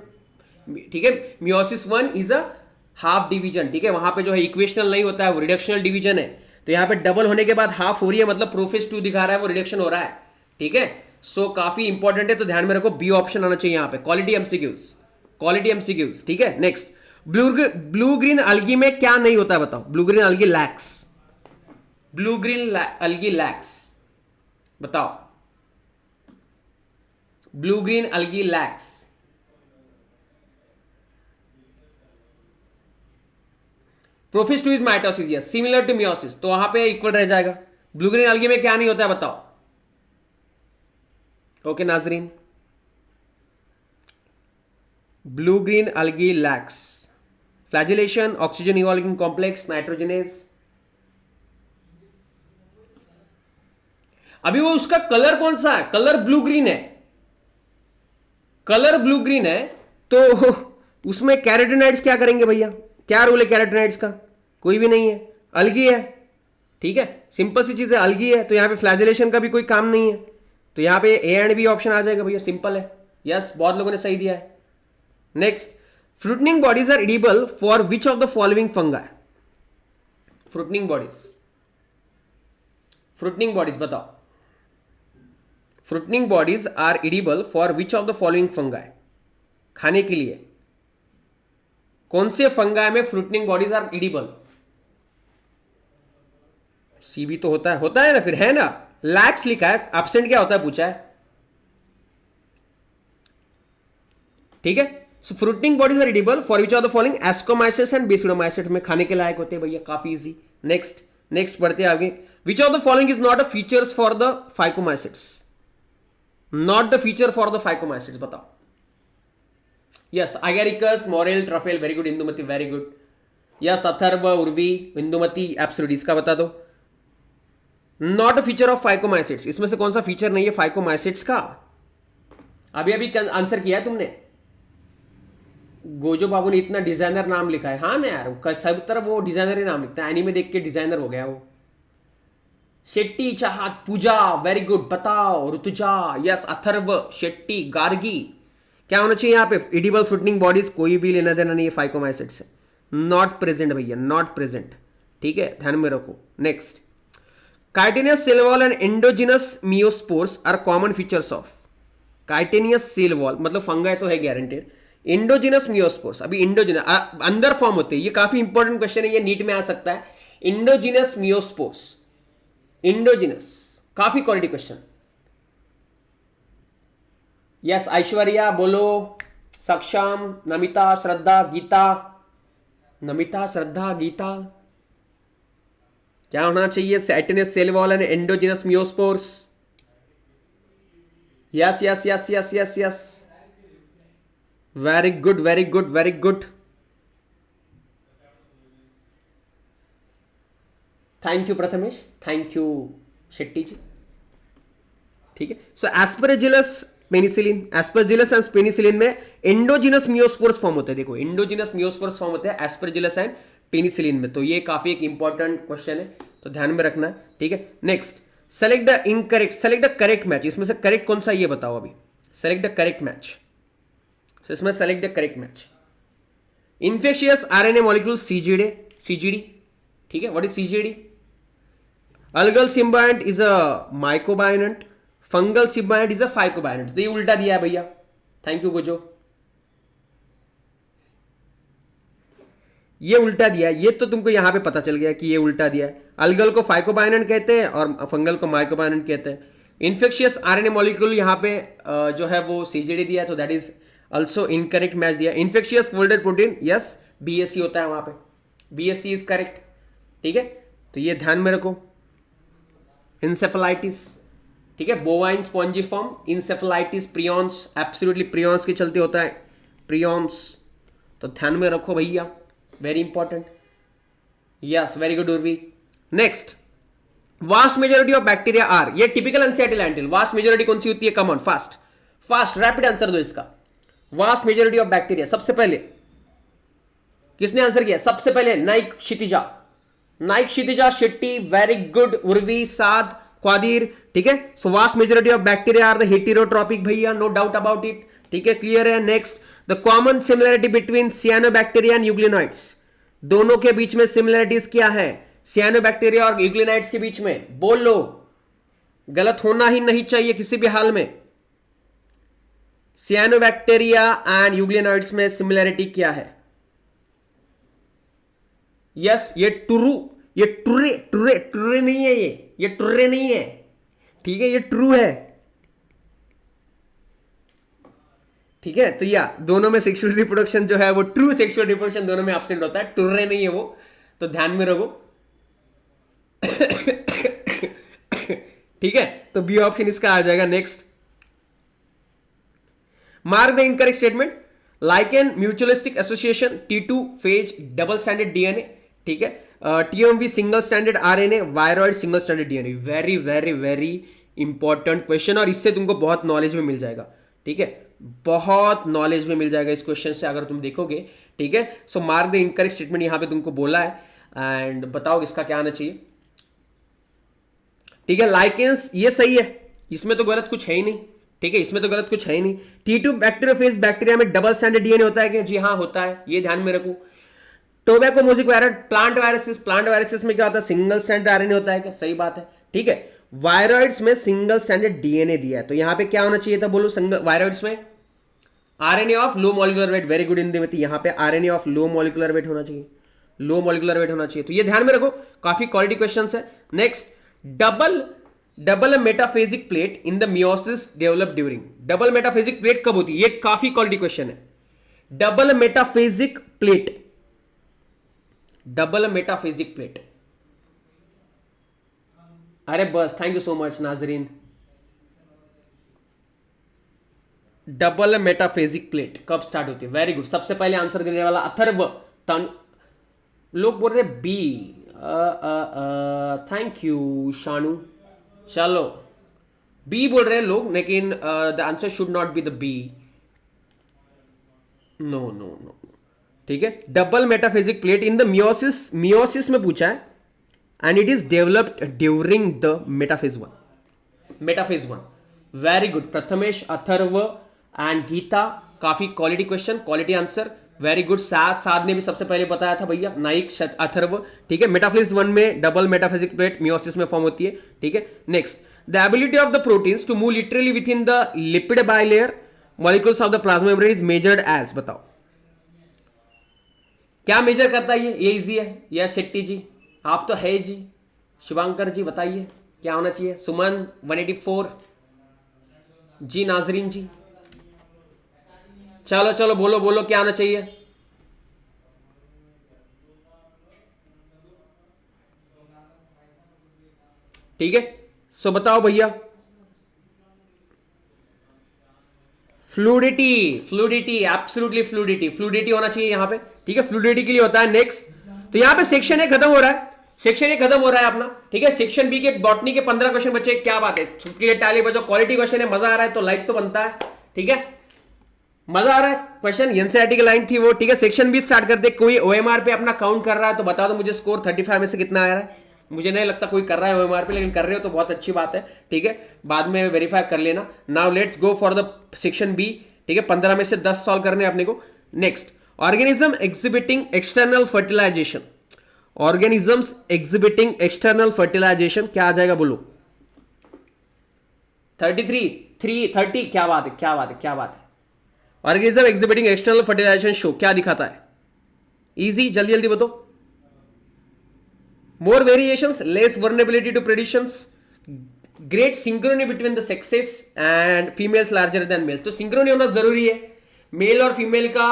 A: ठीक है, meiosis 1 is a half division. ठीक है, वहां पे जो है इक्वेशनल नहीं होता है, वो रिडक्शनल डिवीजन है। तो यहां पे डबल होने के बाद हाफ हो रही है, मतलब प्रोफेस 2 दिखा रहा है, वो रिडक्शन हो रहा है। ठीक है, सो काफी इंपॉर्टेंट है, तो ध्यान में रखो बी ऑप्शन आना चाहिए यहां पे। Quality MCQs, quality MCQs. ठीक है, नेक्स्ट, ब्लू ग्रीन अलगी में क्या नहीं होता है बताओ। Blue green algae lacks, blue green algae lacks, बताओ। Blue green algae lacks, prophase 2 is mitosis, yes, similar to meiosis, तो वहां पे इक्वल रह जाएगा। ब्लू ग्रीन अलगी में क्या नहीं होता है बताओ। ओके नाजरीन, blue green algae lakhs flagellation, oxygen evolving complex, nitrogenase. अभी वो उसका कलर कौन सा है, कलर ब्लू ग्रीन है, कलर ब्लू ग्रीन है, तो उसमें कैरोटीनॉइड्स क्या करेंगे भैया, क्या रोल है कैरोटीनॉइड्स का, कोई भी नहीं है, अलगी है। ठीक है, सिंपल सी चीज है, अलगी है, तो यहां पे फ्लैजिलेशन का भी कोई काम नहीं है, तो यहां पे ए एंड बी ऑप्शन आ जाएगा भैया, सिंपल है। यस, बहुत लोगों ने सही दिया है। Next, fruiting bodies are edible for which of the following fungi. Fruiting bodies, fruiting bodies बताओ। Fruiting bodies are edible for which of the following fungi, खाने के लिए कौन से फंगाई में fruiting bodies are edible. C भी तो होता है ना, फिर है ना, लैक्स लिखा है, एब्सेंट क्या होता है पूछा है। ठीक है, so fruiting bodies are edible for which of the following, ascomycetes and basidiomycetes में खाने के लायक होते हैं भैया, काफी इजी। नेक्स्ट बढ़ते हैं आगे। Which of the following is not a features for the phycomycetes, not the feature for the phycomycetes बताओ। Yes, Agaricus, morel, truffle, very good. Indumati, very good. Yes, Atharv, Urvi, Indumati, absolute, इसका बता दो। Not a feature of phycomycetes, इसमें से कौन सा फीचर नहीं है फाइकोमाइसिट्स का। अभी आंसर किया है तुमने। गोजो बाबू ने इतना डिजाइनर नाम लिखा है, हाँ ना यार, सब तरफ वो डिजाइनर ही नाम लिखता है, एनीमे देख के डिजाइनर हो गया वो। शेट्टी, चाहत, पूजा, वेरी गुड, बताओ। ऋतुजा, यस, अथर्व, शेट्टी, गार्गी, क्या होना चाहिए यहाँ पे, एडिबल फ्रूटनिंग बॉडीज, कोई भी लेना देना नहीं है फाइकोमाइसिट से, नॉट प्रेजेंट भैया, नॉट प्रेजेंट। ठीक है, ध्यान में रखो। Next, chitinous cell wall and endogenous meiospores are common features of. Chitinous cell wall मतलब फंगाई तो है गारंटेड, इंडोजिनस मियोस्पोर्स, अभी इंडोजिनस अंदर फॉर्म होते हैं, ये काफी इंपॉर्टेंट क्वेश्चन है, ये नीट में आ सकता है। इंडोजिनस मियोस्पोर्स, इंडोजिनस, काफी क्वालिटी क्वेश्चन। यस, ऐश्वर्या बोलो, सक्षम, नमिता, श्रद्धा, गीता, नमिता, श्रद्धा, गीता, क्या होना चाहिए, chitinous cell wall and endogenous meiospores. Yes yes yes yes yes yes, very good very good very good, thank you Prathamesh, thank you Shetty ji. ठीक है, so Aspergillus penicillin, Aspergillus and penicillin में एंडोजिनस मियोस्पोर्स फॉर्म होते हैं। देखो इंडोजिनस मियोस्पोर्स फॉर्म होते हैं एस्परजिलस एंड पेनिसिलिन में, तो ये काफी एक इंपॉर्टेंट क्वेश्चन है, तो ध्यान में रखना है। ठीक है, next, select the incorrect, select the correct match, इसमें से करेक्ट कौन सा ये बताओ अभी, सेलेक्ट द करेक्ट मैच, इसमें select the correct match. Infectious RNA molecule CJD, ठीक है, what is CJD. Algal symbiont is a mycobiont, fungal symbiont is a phycobiont, तो ये उल्टा दिया है भैया, थैंक यू गोजो, ये उल्टा दिया है, ये तो तुमको यहां पे पता चल गया कि ये उल्टा दिया है। अलगल को फाइकोबायनेंट कहते हैं और फंगल को माइकोबायनेंट कहते हैं। इन्फेक्शियस आरएनए मॉलिक्यूल यहां पे जो है वो सीजीडी दिया है, तो that is also incorrect match दिया। Infectious folded protein, yes, BSE होता है वहां पे, बीएससी इज करेक्ट। ठीक है, तो ये ध्यान में रखो। इंसेफेलाइटिस, ठीक है, bovine spongiform, encephalitis, prions, absolutely prions के चलते होता है, प्रियॉन्स, तो ध्यान में रखो भैया, very important. Yes, very good Urvi. Next, vast majority of bacteria are, ये typical NCERT line, vast majority कौन सी होती है, come on, fast fast rapid answer दो इसका। वास्ट मेजोरिटी ऑफ बैक्टीरिया, सबसे पहले किसने आंसर किया, सबसे पहले नाइक क्षितिजा, नाइक, क्षितिजा, शेट्टी, वेरी गुड, उर्वी, साद, क्वादिर, ठीक है। So vast majority of bacteria are the heterotrophic भैया, नो डाउट अबाउट इट, ठीक है, क्लियर है। Next, the common similarity between cyanobacteria and euglenoids, दोनों के बीच में सिमिलरिटीज क्या है सियानोबैक्टीरिया और यूग्लिनोइड्स के बीच में, बोल लो, गलत होना ही नहीं चाहिए किसी भी हाल में। सियानोबैक्टीरिया एंड यूग्लिनोइड्स में सिमिलरिटी क्या है? यस, ये टुर्रे टुर्रे टुर्रे नहीं है, ये टुर्रे नहीं है, ठीक है, ये ट्रू है, ठीक है। तो या दोनों में सेक्सुअल रिप्रोडक्शन जो है वो ट्रू सेक्सुअल रिप्रोडक्शन दोनों में एब्सेंट होता है, टुर्रे नहीं है वो, तो ध्यान में रखो। ठीक है, तो बी ऑप्शन इसका आ जाएगा। Next, mark the incorrect statement. Lichen mutualistic association, T2 phase double standard DNA, ठीक है, TMV single standard RNA, viroid single standard DNA. Very very very important question, और इससे तुमको बहुत नॉलेज में मिल जाएगा, ठीक है, बहुत नॉलेज में मिल जाएगा इस क्वेश्चन से अगर तुम देखोगे, ठीक है। सो मार्क द इनकरेक्ट स्टेटमेंट यहां पे तुमको बोला है, एंड बताओ इसका क्या आना चाहिए, ठीक है। लाइकेंस ये सही है, इसमें तो गलत कुछ है ही नहीं, ठीक है, इसमें तो गलत कुछ है ही नहीं। T2 बैक्टीरियोफेज बैक्टीरिया में डबल स्टैंडर्ड डीएनए होता है क्या? जी हाँ होता है, ये ध्यान में रखो। Tobacco mosaic virus, plant viruses में क्या होता है? सिंगल स्टैंडर्ड आरएनए होता है क्या? सही बात है, ठीक है। वायरॉइड्स में सिंगल स्टैंडर्ड डीएनए दिया है, तो यहां पे क्या होना चाहिए था? बोलो, वायरॉइड्स में RNA of low molecular weight, very good Indumati, यहां पे RNA of low molecular weight होना चाहिए, लो मॉलिक्यूलर वेट होना चाहिए, तो ये ध्यान में रखो, काफी क्वालिटी क्वेश्चंस है। Next, double metaphasic plate in the meiosis develop during, double metaphasic plate कब होती है? ये काफी क्वालिटी क्वेश्चन है। Double metaphasic plate, double metaphasic plate, अरे बस, थैंक यू सो मच नाजरीन। डबल मेटाफेजिक प्लेट कब स्टार्ट होती है? वेरी गुड, सबसे पहले आंसर देने वाला अथर्व तन, लोग बोल रहे बी, थैंक यू शानू, चलो बी बोल रहे हैं लोग, लेकिन the answer should not be the B, no no no, ठीक है। Double metaphasic plate in the meiosis में पूछा है, and it is developed during the metaphase one, very good Prathamesh, Atharv and Geeta, काफी quality question, quality answer, very good. Saad ने भी सबसे पहले बताया था भैया, नाइक, अथर्व, ठीक है। मेटाफेज वन में डबल मेटाफेजिक प्लेट मियोसिस में फॉर्म होती है, ठीक है। Next, the ability of the proteins to move literally within the lipid bilayer molecules of the plasma membrane is measured as, बताओ क्या मेजर करता है ये इजी है। यस शेट्टी जी, आप तो है जी। शिवांकर जी बताइए क्या होना चाहिए। सुमन 184 जी, नाजरीन जी, चलो चलो बोलो बोलो क्या आना चाहिए। ठीक है, सो बताओ भैया। फ्लूडिटी एब्सोल्युटली फ्लूडिटी होना चाहिए यहां पे, ठीक है, फ्लूडिटी के लिए होता है। नेक्स्ट, तो यहां पे सेक्शन ए खत्म हो रहा है, अपना, ठीक है। सेक्शन बी के बॉटनी के 15 क्वेश्चन बचे, क्या बात है, छुट्टी के टाली बजो, क्वालिटी क्वेश्चन है, मजा आ रहा है तो लाइक तो बनता है, ठीक है, मजा आ रहा है। क्वेश्चन एनसीईआरटी की लाइन थी वो, ठीक है। सेक्शन बी स्टार्ट करते, कोई ओएमआर पे अपना काउंट कर रहा है तो बता दो मुझे, स्कोर 35 में से कितना आ रहा है। मुझे नहीं लगता कोई कर रहा है ओएमआर पे, लेकिन कर रहे हो तो बहुत अच्छी बात है, ठीक है, बाद में वेरीफाई कर लेना। Now let's go for the section B, ठीक है। 15 में से 10 सॉल्व करने अपने को। Next, organism exhibiting external fertilization, organisms exhibiting external fertilization क्या आ जाएगा बोलो। 30, क्या बात है। Organism exhibiting external fertilization show क्या दिखाता है? इजी, जल्दी जल्दी बताओ। More variations, less vulnerability to predictions, great synchrony between the sexes and females larger than males. तो सिंक्रोनी होना जरूरी है, मेल और फीमेल का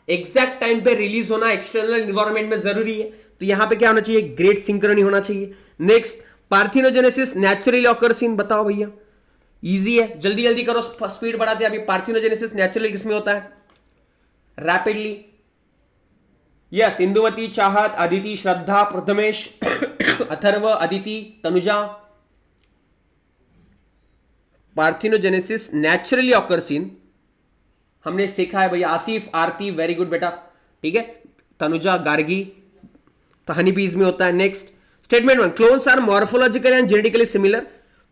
A: एग्जैक्ट टाइम पे रिलीज होना एक्सटर्नल इन्वायरमेंट में जरूरी है, तो यहां पे क्या होना चाहिए? ग्रेट सिंक्रोनी होना चाहिए। नेक्स्ट, पार्थिनोजेनेसिस नेचुरली ऑकर्स इन, बताओ भैया, इजी है, जल्दी जल्दी करो, स्पीड बढ़ाते हैं। अभी पार्थिनोजेनेसिस नेचुरली किसमें होता है? Rapidly. Yes, Indumati, Chahat, Aditi, Shraddha, Prathamesh, Atharv, Aditi, Tanuja. Parthenogenesis naturally occurs in, हमने सीखा है भैया। आसिफ, आरती, वेरी गुड बेटा, ठीक है। तनुजा, गार्गी, तो हनी बीज में होता है। Next statement 1, clones are morphological and genetically similar,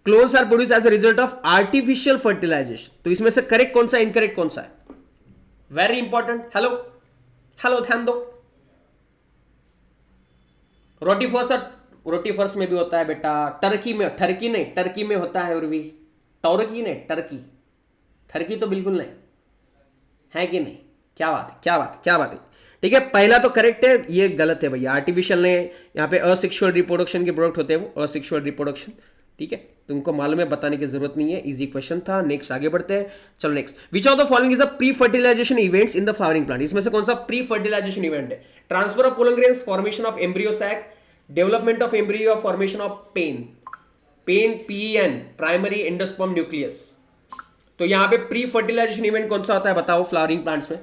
A: clones are produce as a result of artificial fertilisation. तो इसमें से करेक्ट कौन सा, इनकरेक्ट कौन सा है? Very important. हेलो हेलो, ध्यान दो। रोटीफर्स में भी होता है बेटा, टर्की में, टर्की में होता है उर्वी, टर्की नहीं, थर्की तो बिल्कुल नहीं है कि नहीं? क्या बात है। ठीक है, पहला तो करेक्ट है, ये गलत है भैया। आर्टिफिशियल ने यहाँ पे असेक्सुअल रिप्रोडक्शन के प्रोडक्ट होते हैं वो, असेक्सुअल रिप्रोडक्शन। ठीक है, तुमको मालूम है, बताने की जरूरत नहीं है, इजी क्वेश्चन था। नेक्स्ट आगे बढ़ते हैं, चलो next. Which of the following is the pre fertilisation events in the flowering plant? इसमें से कौन सा प्री फर्टिलाइजेशन इवेंट है? Transfer of pollen grains, formation of embryo sac, development of embryo, formation of PEN PEN, primary endosperm nucleus. तो यहां पे प्री फर्टिलाइजेशन इवेंट कौन सा होता है बताओ फ्लावरिंग प्लांट्स में?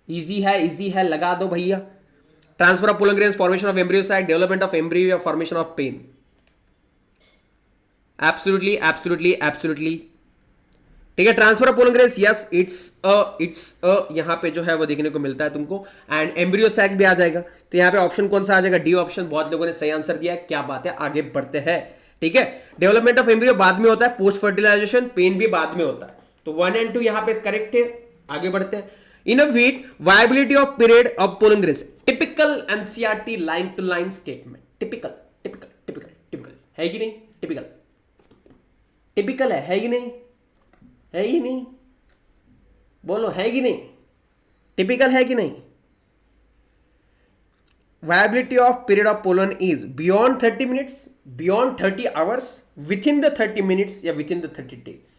A: इजी है, लगा दो भैया। Transfer of pollen grains, formation of embryo sac, development of embryo, formation of PEN. Absolutely. ठीक है, transfer of pollen grains, yes, it's यहां पे जो है वो देखने को मिलता है तुमको। एंड एम्ब्रियो सैक भी आ जाएगा। तो यहां पे ऑप्शन कौन सा आ जाएगा? D option. बहुत लोगों ने सही आंसर दिया है, क्या बात है, आगे बढ़ते हैं। ठीक है, डेवलपमेंट ऑफ एम्ब्रियो बाद में होता है, पोस्ट फर्टिलाइजेशन, पेन भी बाद में होता है। तो 1 और 2 यहां पे करेक्ट है, आगे बढ़ते हैं। In a wheat, viability of period of pollen grains, typical NCERT line to line statement. Typical है कि नहीं? टिपिकल है कि नहीं? है ही नहीं, बोलो, है कि नहीं? टिपिकल है कि नहीं? viability of period of pollen is beyond 30 minutes, beyond 30 hours, within the 30 minutes या within the 30 days.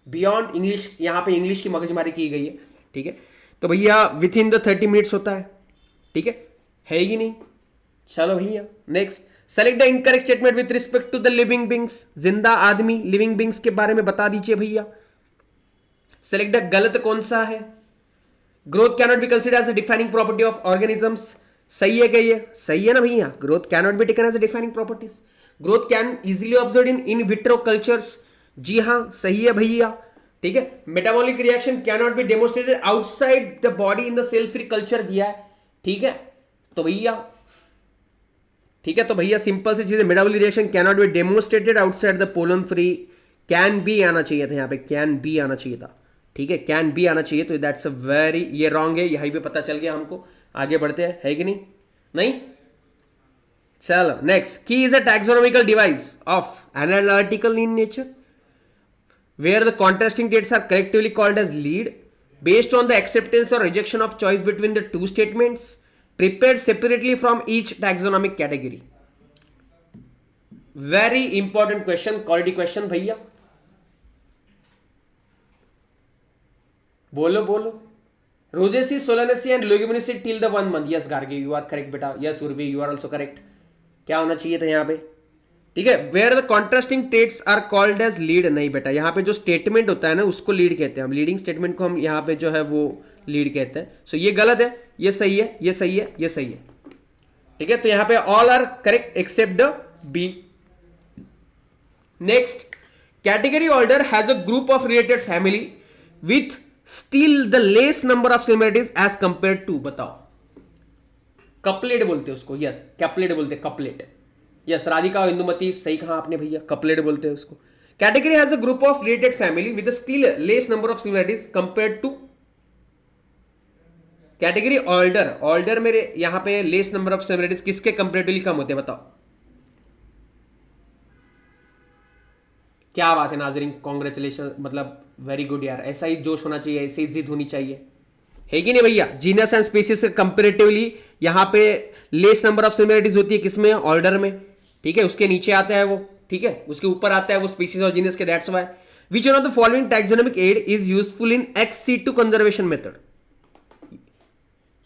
A: beyond English, यहां पे इंग्लिश की मगजमारी की गई है। ठीक है, तो भैया within the 30 minutes होता है। ठीक है कि नहीं? चलो भैया next. Select the incorrect statement with respect to the living beings. जिंदा आदमी, लिविंग बींग्स के बारे में बता दीजिए भैया। सेलेक्ट द, गलत कौन सा है? Growth cannot be considered as a defining property of organisms. सही है क्या ये? सही है ना भैया? Growth cannot be taken as a defining properties. Growth can easily observe in vitro cultures. जी हां, सही है भैया। ठीक है, metabolic reaction cannot be demonstrated outside the body in the cell free culture दिया है। ठीक है, तो भैया सिंपल सी चीज है, metabolic reaction cannot be demonstrated outside the pollen free. Can be आना चाहिए था, यहां पे कैन बी आना चाहिए था। ठीक है, कैन बी आना चाहिए, तो दैट्स अ वेरी, ये रॉन्ग है, यहीं पे पता चल गया हमको। आगे बढ़ते हैं, है कि नहीं? चलो next. Key is a taxonomical device of analytical in nature where the contrasting traits are collectively called as lead based on the acceptance or rejection of choice between the two statements prepared separately from each taxonomic category. Very important question, quality question भैया। बोलो। Rosaceae, Solanaceae and Leguminosae till the 1 month। Yes Gargi, you are correct बेटा। Yes Urvi, you are also correct. क्या होना चाहिए था यहाँ पे? ठीक है, where the contrasting traits are called as lead. नहीं बेटा, यहाँ पे जो स्टेटमेंट होता है ना उसको लीड कहते हैं हम। लीडिंग स्टेटमेंट को हम यहाँ पे जो है वो लीड कहते हैं। सो ये गलत है, ये सही है, ये सही है, ये सही है। ठीक है, तो यहाँ पे all are correct except the B. Next, category order has a group of related family with still the less number of similarities as compare to. बताओ, कपलेट बोलते हैं उसको। यस, कैपलेट बोलते हैं, कपलेट। यस, राधिका और इंदुमती, सही कहा आपने भैया, कपलेट बोलते हैं उसको। Category has a group of related family with still less number of similarities compare to. Category order मेरे यहां पे लेस नंबर ऑफ सिमिलरिटीज किसके कंपेरेटिवली कम होते हैं? बताओ। क्या बात है नाजरीन, कॉन्ग्रेचुलेशन, मतलब वेरी गुड यार। ऐसा ही जोश होना चाहिए, ऐसी जिद होनी चाहिए, है कि नहीं भैया? जीनस एंड स्पीसीज से कंपेरेटिवली यहां पे लेस नंबर ऑफ सिमिलरिटीज होती है, किसमें? ऑर्डर में। ठीक है, उसके नीचे आता है वो, ठीक है, उसके ऊपर आता है वो स्पीसीज और जीनस के। That's why which one of the following taxonomic aid is useful in ex situ conservation method.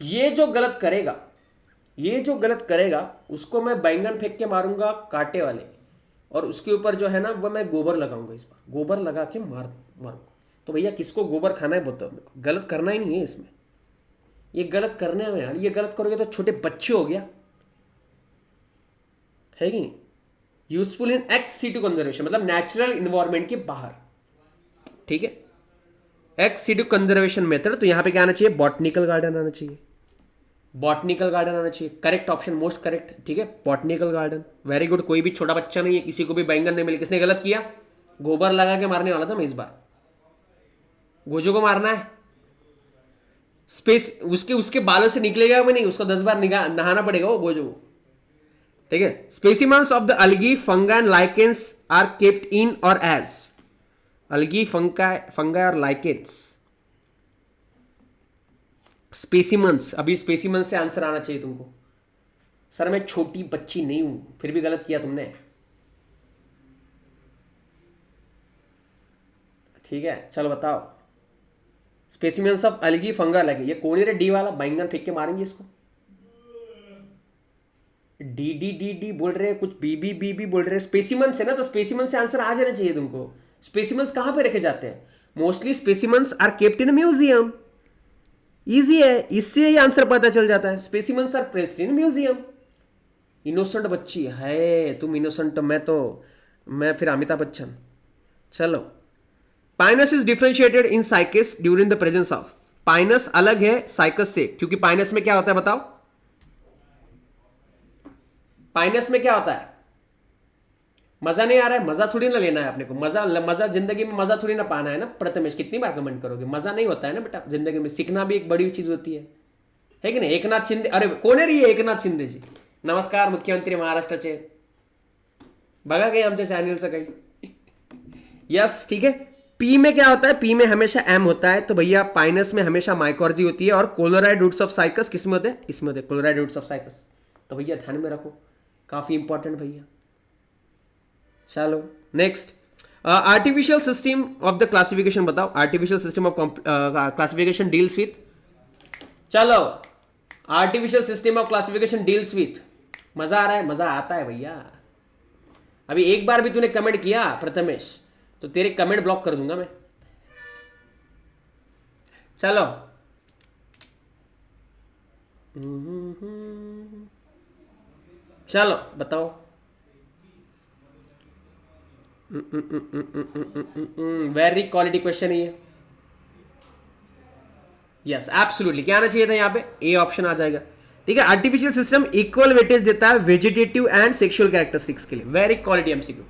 A: ये जो गलत करेगा उसको मैं बैंगन फेंक के मारूंगा कांटे वाले, और उसके ऊपर जो है ना वो मैं गोबर लगाऊंगा। इस बार गोबर लगा के मारूंगा। तो भैया किसको गोबर खाना है बताओ मेरे को? गलत करना ही नहीं है इसमें, ये गलत करने में यार। ये गलत करोगे तो छोटे बच्चे हो गया, है कि नहीं? Useful in ex situ conservation मतलब नेचुरल इन्वायरमेंट के बाहर। ठीक है, एक्स सीटू कंजर्वेशन मेथड। तो यहां पे क्या आना चाहिए? बॉटनिकल गार्डन आना चाहिए। बॉटनिकल गार्डन आना चाहिए, करेक्ट ऑप्शन, मोस्ट करेक्ट, ठीक है, बॉटनिकल गार्डन, वेरी गुड। कोई भी छोटा बच्चा नहीं है, किसी को भी बैंगन नहीं मिले। किसने गलत किया? गोबर लगा के मारने वाला था मैं इस बार, गोजो को मारना है। स्पेस उसके उसके बालों से निकलेगा भी नहीं, उसको 10 बार नहाना पड़ेगा वो गोजो, ठीक है। Specimens of the algae fungi and lichens are kept in और एज, अलगी फंगा और लाइकेंस, स्पेसिमंस। अभी स्पेसिमंस से आंसर आना चाहिए तुमको। सर मैं छोटी बच्ची नहीं हूं, फिर भी गलत किया तुमने, ठीक है। चलो बताओ, स्पेसिमंस ऑफ अलगी फंगा लगे, ये कौन है रे? डी वाला, बैंगन फेंक के मारेंगे इसको। डी डी डी डी बोल रहे हैं, कुछ बी बी बी बी बोल रहे हैं। स्पेसिमंस है ना, तो स्पेसिमंस से आंसर आ जाना चाहिए तुमको। स्पेसिमंस कहां पे रखे जाते हैं? Mostly specimens are kept in museum. Easy है, इससे ही आंसर पता चल जाता है। Specimens are pressed in museum. Innocent बच्ची है तुम, इनोसेंट, मैं फिर अमिताभ बच्चन। चलो, Pinus is differentiated in Cycas during the presence of. Pinus अलग है साइकस से, क्योंकि पाइनस में क्या होता है बताओ? पाइनस में क्या होता है? मजा नहीं आ रहा है, मजा थोड़ी ना लेना है अपने को। मजा जिंदगी में मजा थोड़ी ना पाना है ना प्रथमेश, कितनी बार कमेंट करोगे? मजा नहीं होता है ना बेटा जिंदगी में, सीखना भी एक बड़ी चीज होती है कि नहीं? एकनाथ शिंदे, अरे कोण आहे रे एकनाथ शिंदे जी? नमस्कार, मुख्यमंत्री महाराष्ट्राचे, बघा काही आमच्या चॅनलचं काही। यस, ठीक है। पी में क्या होता है? पी में हमेशा एम होता है, तो भैया पाइनस में हमेशा माइकॉर्जी होती है। और कोलोराइड रूट्स ऑफ साइकस किस में होते हैं? इसमें होते हैं, कोलोराइड रूट्स ऑफ साइकस। तो भैया ध्यान में रखो, काफी इंपॉर्टेंट भैया। चलो next, artificial system of the classification बताओ। Artificial system of classification deals with, चलो artificial system of classification deals with, मजा आ रहा है? मजा आता है भैया। अभी एक बार भी तूने कमेंट किया प्रथमेश तो तेरे कमेंट ब्लॉक कर दूंगा मैं। चलो, चलो बताओ। वेरी क्वालिटी क्वेश्चन है ये। यस एब्सोल्युटली, क्या आना चाहिए था यहाँ पे? ए ऑप्शन आ जाएगा, ठीक है। आर्टिफिशियल सिस्टम इक्वल वेटेज देता है वेजिटेटिव एंड सेक्सुअल कैरेक्टरिस्टिक्स के लिए। Very quality MCQ.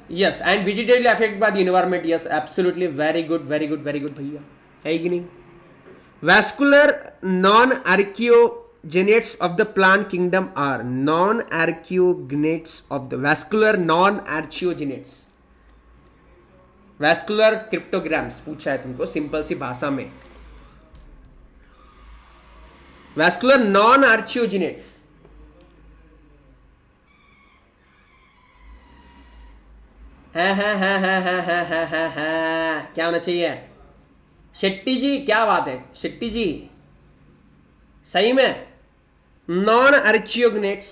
A: Yes, and vegetative affect by the environment. Yes absolutely, very good very good very good भैया, है कि नहीं? Vascular non archegoniates of the plant kingdom are, non archegoniates of the, vascular non archegoniates, vascular cryptogams पूछा है तुमको सिंपल सी भाषा में। वैस्कुलर नॉन आर्कियोजेनेट्स, क्या होना चाहिए? शेट्टी जी, क्या बात है शेट्टी जी, सही में नॉन आर्कियोजेनेट्स।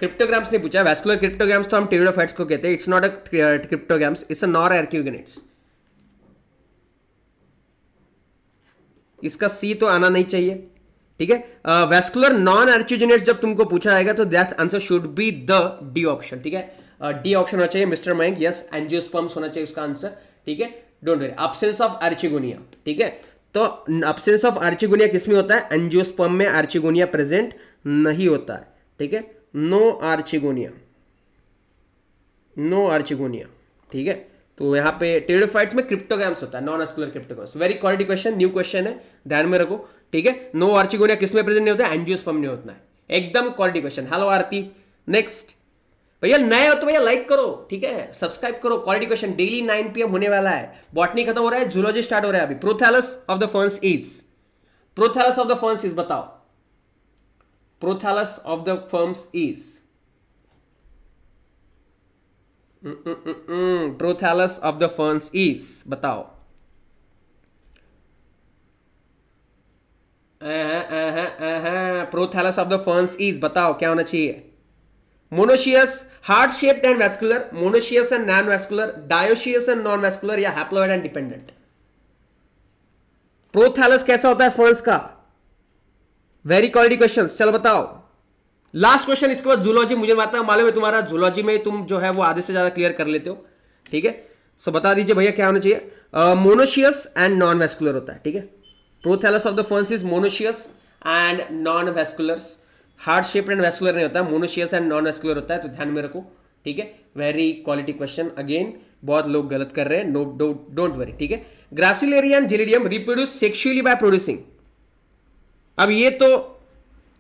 A: क्रिप्टोग्राम्स नहीं पूछा, वैस्कुलर क्रिप्टोग्राम्स तो हम टेरिडोफाइट्स को कहते हैं। It's not a cryptogams, it's a non archegoniates. इसका सी तो आना नहीं चाहिए, ठीक है। वैस्कुलर नॉन आर्कियोजेनेट्स जब तुमको पूछा जाएगा तो that answer should be the d option, ठीक है। डी ऑप्शन होना चाहिए मिस्टर मयंक। यस, एंजियोस्पर्म्स होना चाहिए उसका आंसर, ठीक है। Don't worry, absence of archegonia, ठीक है। तो एब्सेंस ऑफ आर्चिगोनिया किसमें होता है? एंजियोस्पर्म में आर्चिगोनिया प्रेजेंट नहीं होता है, ठीक है। नो आर्चिगोनिया, नो आर्चिगोनिया, ठीक है। तो यहाँ पे टेरिडोफाइट्स में क्रिप्टोग्राम्स होता है, non vascular cryptogams. Very quality question, new question है, ध्यान में रखो, ठीक है। नो आर्चिगोनिया किसमें प्रेजेंट नहीं होता है? एंजियोस्पर्म में होता है, एकदम क्वालिटी क्वेश्चन। हेलो आरती। नेक्स्ट भैया, नए हो तो भैया लाइक करो, ठीक है, सब्सक्राइब करो। क्वालिटी क्वेश्चन डेली 9 PM होने वाला है। बॉटनी खत्म हो रहा है, जूलॉजी स्टार्ट हो रहा है अभी। Prothallus of the ferns is, prothallus of the ferns is, बताओ prothallus of the ferns is, prothallus of the ferns is, बताओ। Prothallus of the ferns is, बताओ क्या होना चाहिए? Monoecious, heart shaped and vascular, monoecious and non vascular, dioecious and non vascular, या हैप्लॉइड एंड डिपेंडेंट? प्रोथैलस कैसा होता है फर्न्स का? वेरी क्वालिटी क्वेश्चन, चलो बताओ। लास्ट क्वेश्चन, इसके बाद जूलॉजी। मुझे मालूम है तुम्हारा जूलॉजी में तुम जो है वो आधे से ज्यादा क्लियर कर लेते हो, ठीक है। सो बता दीजिए भैया क्या होना चाहिए? मोनोशियस एंड नॉन वैस्कुलर होता है, ठीक है। Prothallus of the ferns is monoecious and non vasculars, heart shape and vascular नहीं होता, मोनोशियस एंड नॉन वेस्कुलर होता है, तो ध्यान में रखो, ठीक है। वेरी क्वालिटी क्वेश्चन, अगेन बहुत लोग गलत कर रहे हैं, नो डोंट वरी, ठीक है। Gracilaria and Gelidium reproduce sexually by producing, अब ये तो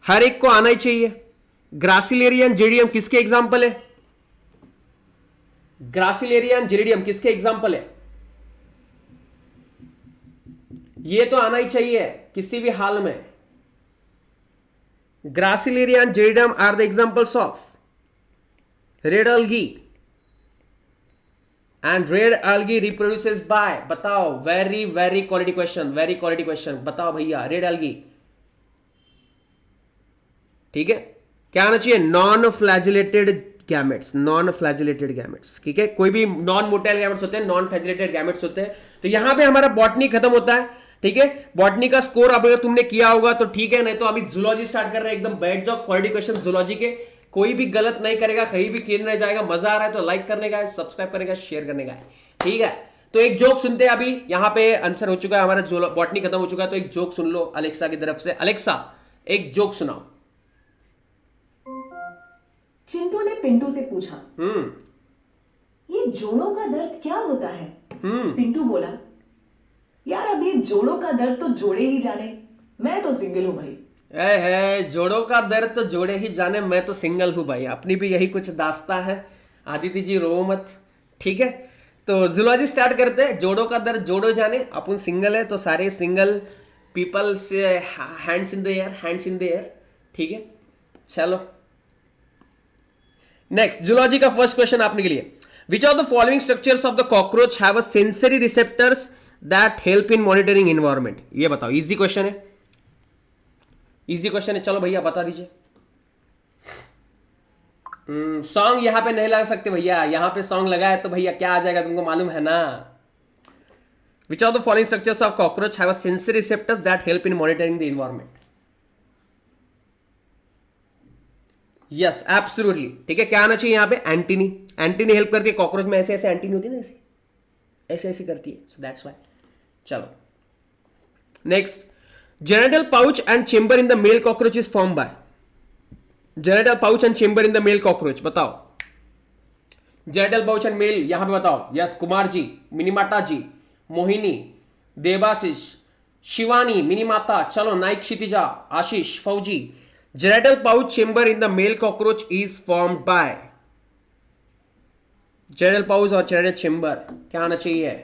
A: हर एक को आना ही चाहिए। ग्रासिलेरिया एंड जेलिडियम किसके एग्जाम्पल है? ग्रासिलेरिया एंड जेलिडियम किसके एग्जाम्पल है? ये तो आना ही चाहिए किसी भी हाल में। Gracilaria and Gelidium are the examples of red algae and red algae reproduces by, बताओ, very very quality question, very quality question, बताओ भैया, रेड algae, ठीक है। क्या आना चाहिए? Non flagellated gametes, non flagellated gametes, ठीक है। कोई भी नॉन मोटाइल गैमेट्स होते हैं, नॉन फ्लैजिलेटेड गैमेट्स होते हैं। तो यहां पे हमारा बॉटनी खत्म होता है, ठीक है। बॉटनी का स्कोर अब अगर तुमने किया होगा तो ठीक है, नहीं तो अभी जूलॉजी स्टार्ट कर रहे हैं, एकदम बैठ जाओ, क्वालिटी क्वेश्चन जूलॉजी के, कोई भी गलत नहीं करेगा, कहीं भी क्लीन रह जाएगा। मजा आ रहा है तो लाइक करने का है, सब्सक्राइब करने का, शेयर करने का है, ठीक है। तो एक जोक सुनते हैं, अभी यहाँ पे आंसर हो चुका है हमारा, बॉटनी खत्म हो चुका है, तो एक जोक सुन लो अलेक्सा की तरफ से। अलेक्सा एक जोक सुनाओ।
C: चिंटू ने पिंटू से पूछा, ये जोड़ों का दर्द क्या होता है? पिंटू बोला, यार अब ये जोड़ों का दर्द तो जोड़े ही जाने, मैं तो सिंगल हूं भाई।
A: है जोड़ों का दर्द तो जोड़े ही जाने, मैं तो सिंगल हूं भाई। अपनी भी यही कुछ दास्ता है, आदित्य जी रो मत, ठीक है। तो जूलॉजी स्टार्ट करते हैं। जोड़ों का दर्द जोड़ो जाने, अपन सिंगल है तो सारे सिंगल पीपल से hands in the air, hands in the air, ठीक है। चलो नेक्स्ट, जूलॉजी का फर्स्ट क्वेश्चन आपने के लिए, विच of the following structures of the cockroach have a sensory receptors that help in monitoring environment? ये बताओ, इजी क्वेश्चन है, इजी क्वेश्चन है, चलो भैया बता दीजिए। सॉन्ग यहां पे नहीं लगा सकते भैया, यहां पे सॉन्ग लगाए तो भैया क्या आ जाएगा, तुमको मालूम है ना। विच of the following structures of cockroach have a sensory receptors that help in monitoring the environment? Yes absolutely, ठीक है। क्या आना चाहिए यहां पे? एंटीनी, एंटीनी हेल्प करती है कॉकरोच में, ऐसे ऐसे एंटीनी होती है ना, ऐसे ऐसे ऐसे करती है, सो दैट्स व्हाई। चलो next, genital pouch and chamber in the male cockroach is formed by, genital pouch and chamber in the male cockroach, बताओ। genital pouch and male यहां पे बताओ। यस कुमार जी, मिनीमाता जी, मोहिनी, देवाशीष, शिवानी, मिनीमाता, चलो नाइक, क्षितिजा, आशीष, फौजी। genital pouch chamber in the male cockroach is formed by, genital pouch और genital chamber क्या आना चाहिए?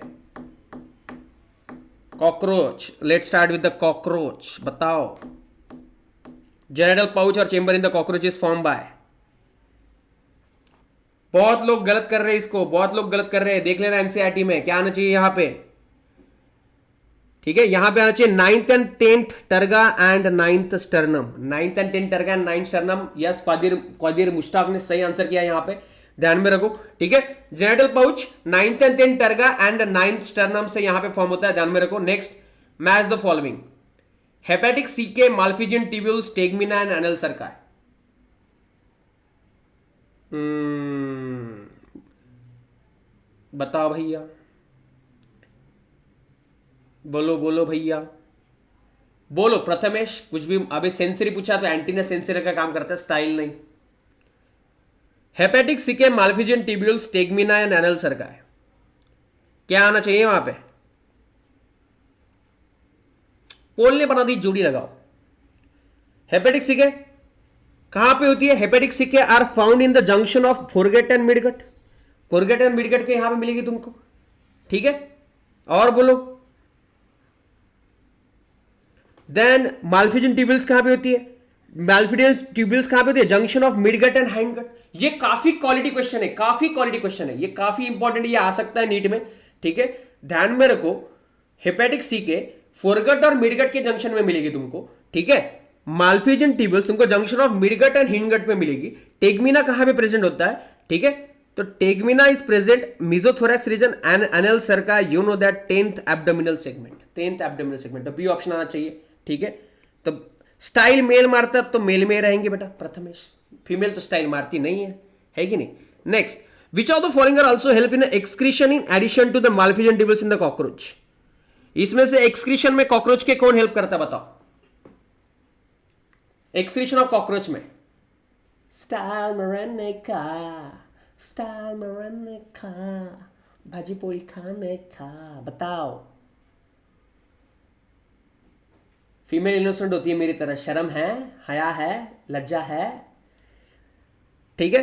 A: Cockroach, let start with the cockroach, बताओ। जेनेटल पाउच और chamber in the cockroach is form by, बहुत लोग गलत कर रहे हैं इसको, बहुत लोग गलत कर रहे हैं, देख लेना एनसीईआरटी में क्या आना चाहिए यहां पे, ठीक है। यहां पे आना चाहिए 9th and 10th terga and 9th sternum, 9th and 10th terga and 9th sternum. Yes Quadir Mushtaq ने सही आंसर किया यहां पे, ध्यान में रखो, ठीक है। Genital pouch 9th and 10th terga and 9th sternum से यहां पे फॉर्म होता है, ध्यान में रखो। Next, match the following, hepatic caeca, Malpighian tubules, tegmina and anal cerci. बताओ भैया, बोलो बोलो भैया, बोलो प्रथमेश, कुछ भी। अभी सेंसरी पूछा तो एंटीना सेंसरी का काम करता है, स्टाइल नहीं। Hepatic caeca, Malpighian tubules, tegmina and anal cerci, क्या आना चाहिए वहां पे? पोल ने बना दी, जोड़ी लगाओ। हेपेटिक सीके कहां पे होती है? Hepatic caeca are found in the junction of foregut and midgut, foregut and midgut के यहां पे मिलेगी तुमको, ठीक है। और बोलो, देन माल्फिजियन ट्यूब्यूल्स कहां पे होती है? माल्फिजियन ट्यूब्यूल्स कहां पे होती है? Junction of midgut and hindgut. ये काफी क्वालिटी क्वेश्चन है, काफी क्वालिटी क्वेश्चन है, ये काफी इंपॉर्टेंट, ये आ सकता है नीट में, ठीक है। ध्यान में रखो, हेपेटिक सीके फोरगट और मिडगट के जंक्शन में मिलेगी तुमको, ठीक है। माल्फिजियन ट्यूब्यूल्स तुमको junction of midgut and hindgut में मिलेगी। टेगमिना कहां पे प्रेजेंट होता है, ठीक है। तो tegmina is present mesothorax region and anal cerci, you know that 10th abdominal segment, 10th abdominal segment, तो बी ऑप्शन आना चाहिए, ठीक है। तो स्टाइल मेल मारता तो मेल में रहेंगे बेटा प्रथमेश, फीमेल तो स्टाइल मारती नहीं है कि नहीं। Next, which of the following are also help in excretion in addition to the Malpighian tubules in the cockroach? इसमें से एक्सक्रीशन में कॉकरोच के कौन हेल्प करता है बताओ? एक्सक्रीशन ऑफ कॉकरोच में स्टाइल मरने का, स्टाइल मरने का, भाजी पोड़ी खाने का, बताओ। फीमेल इनोसेंट होती है मेरी तरह, शर्म है, हया है, लज्जा है, ठीक है।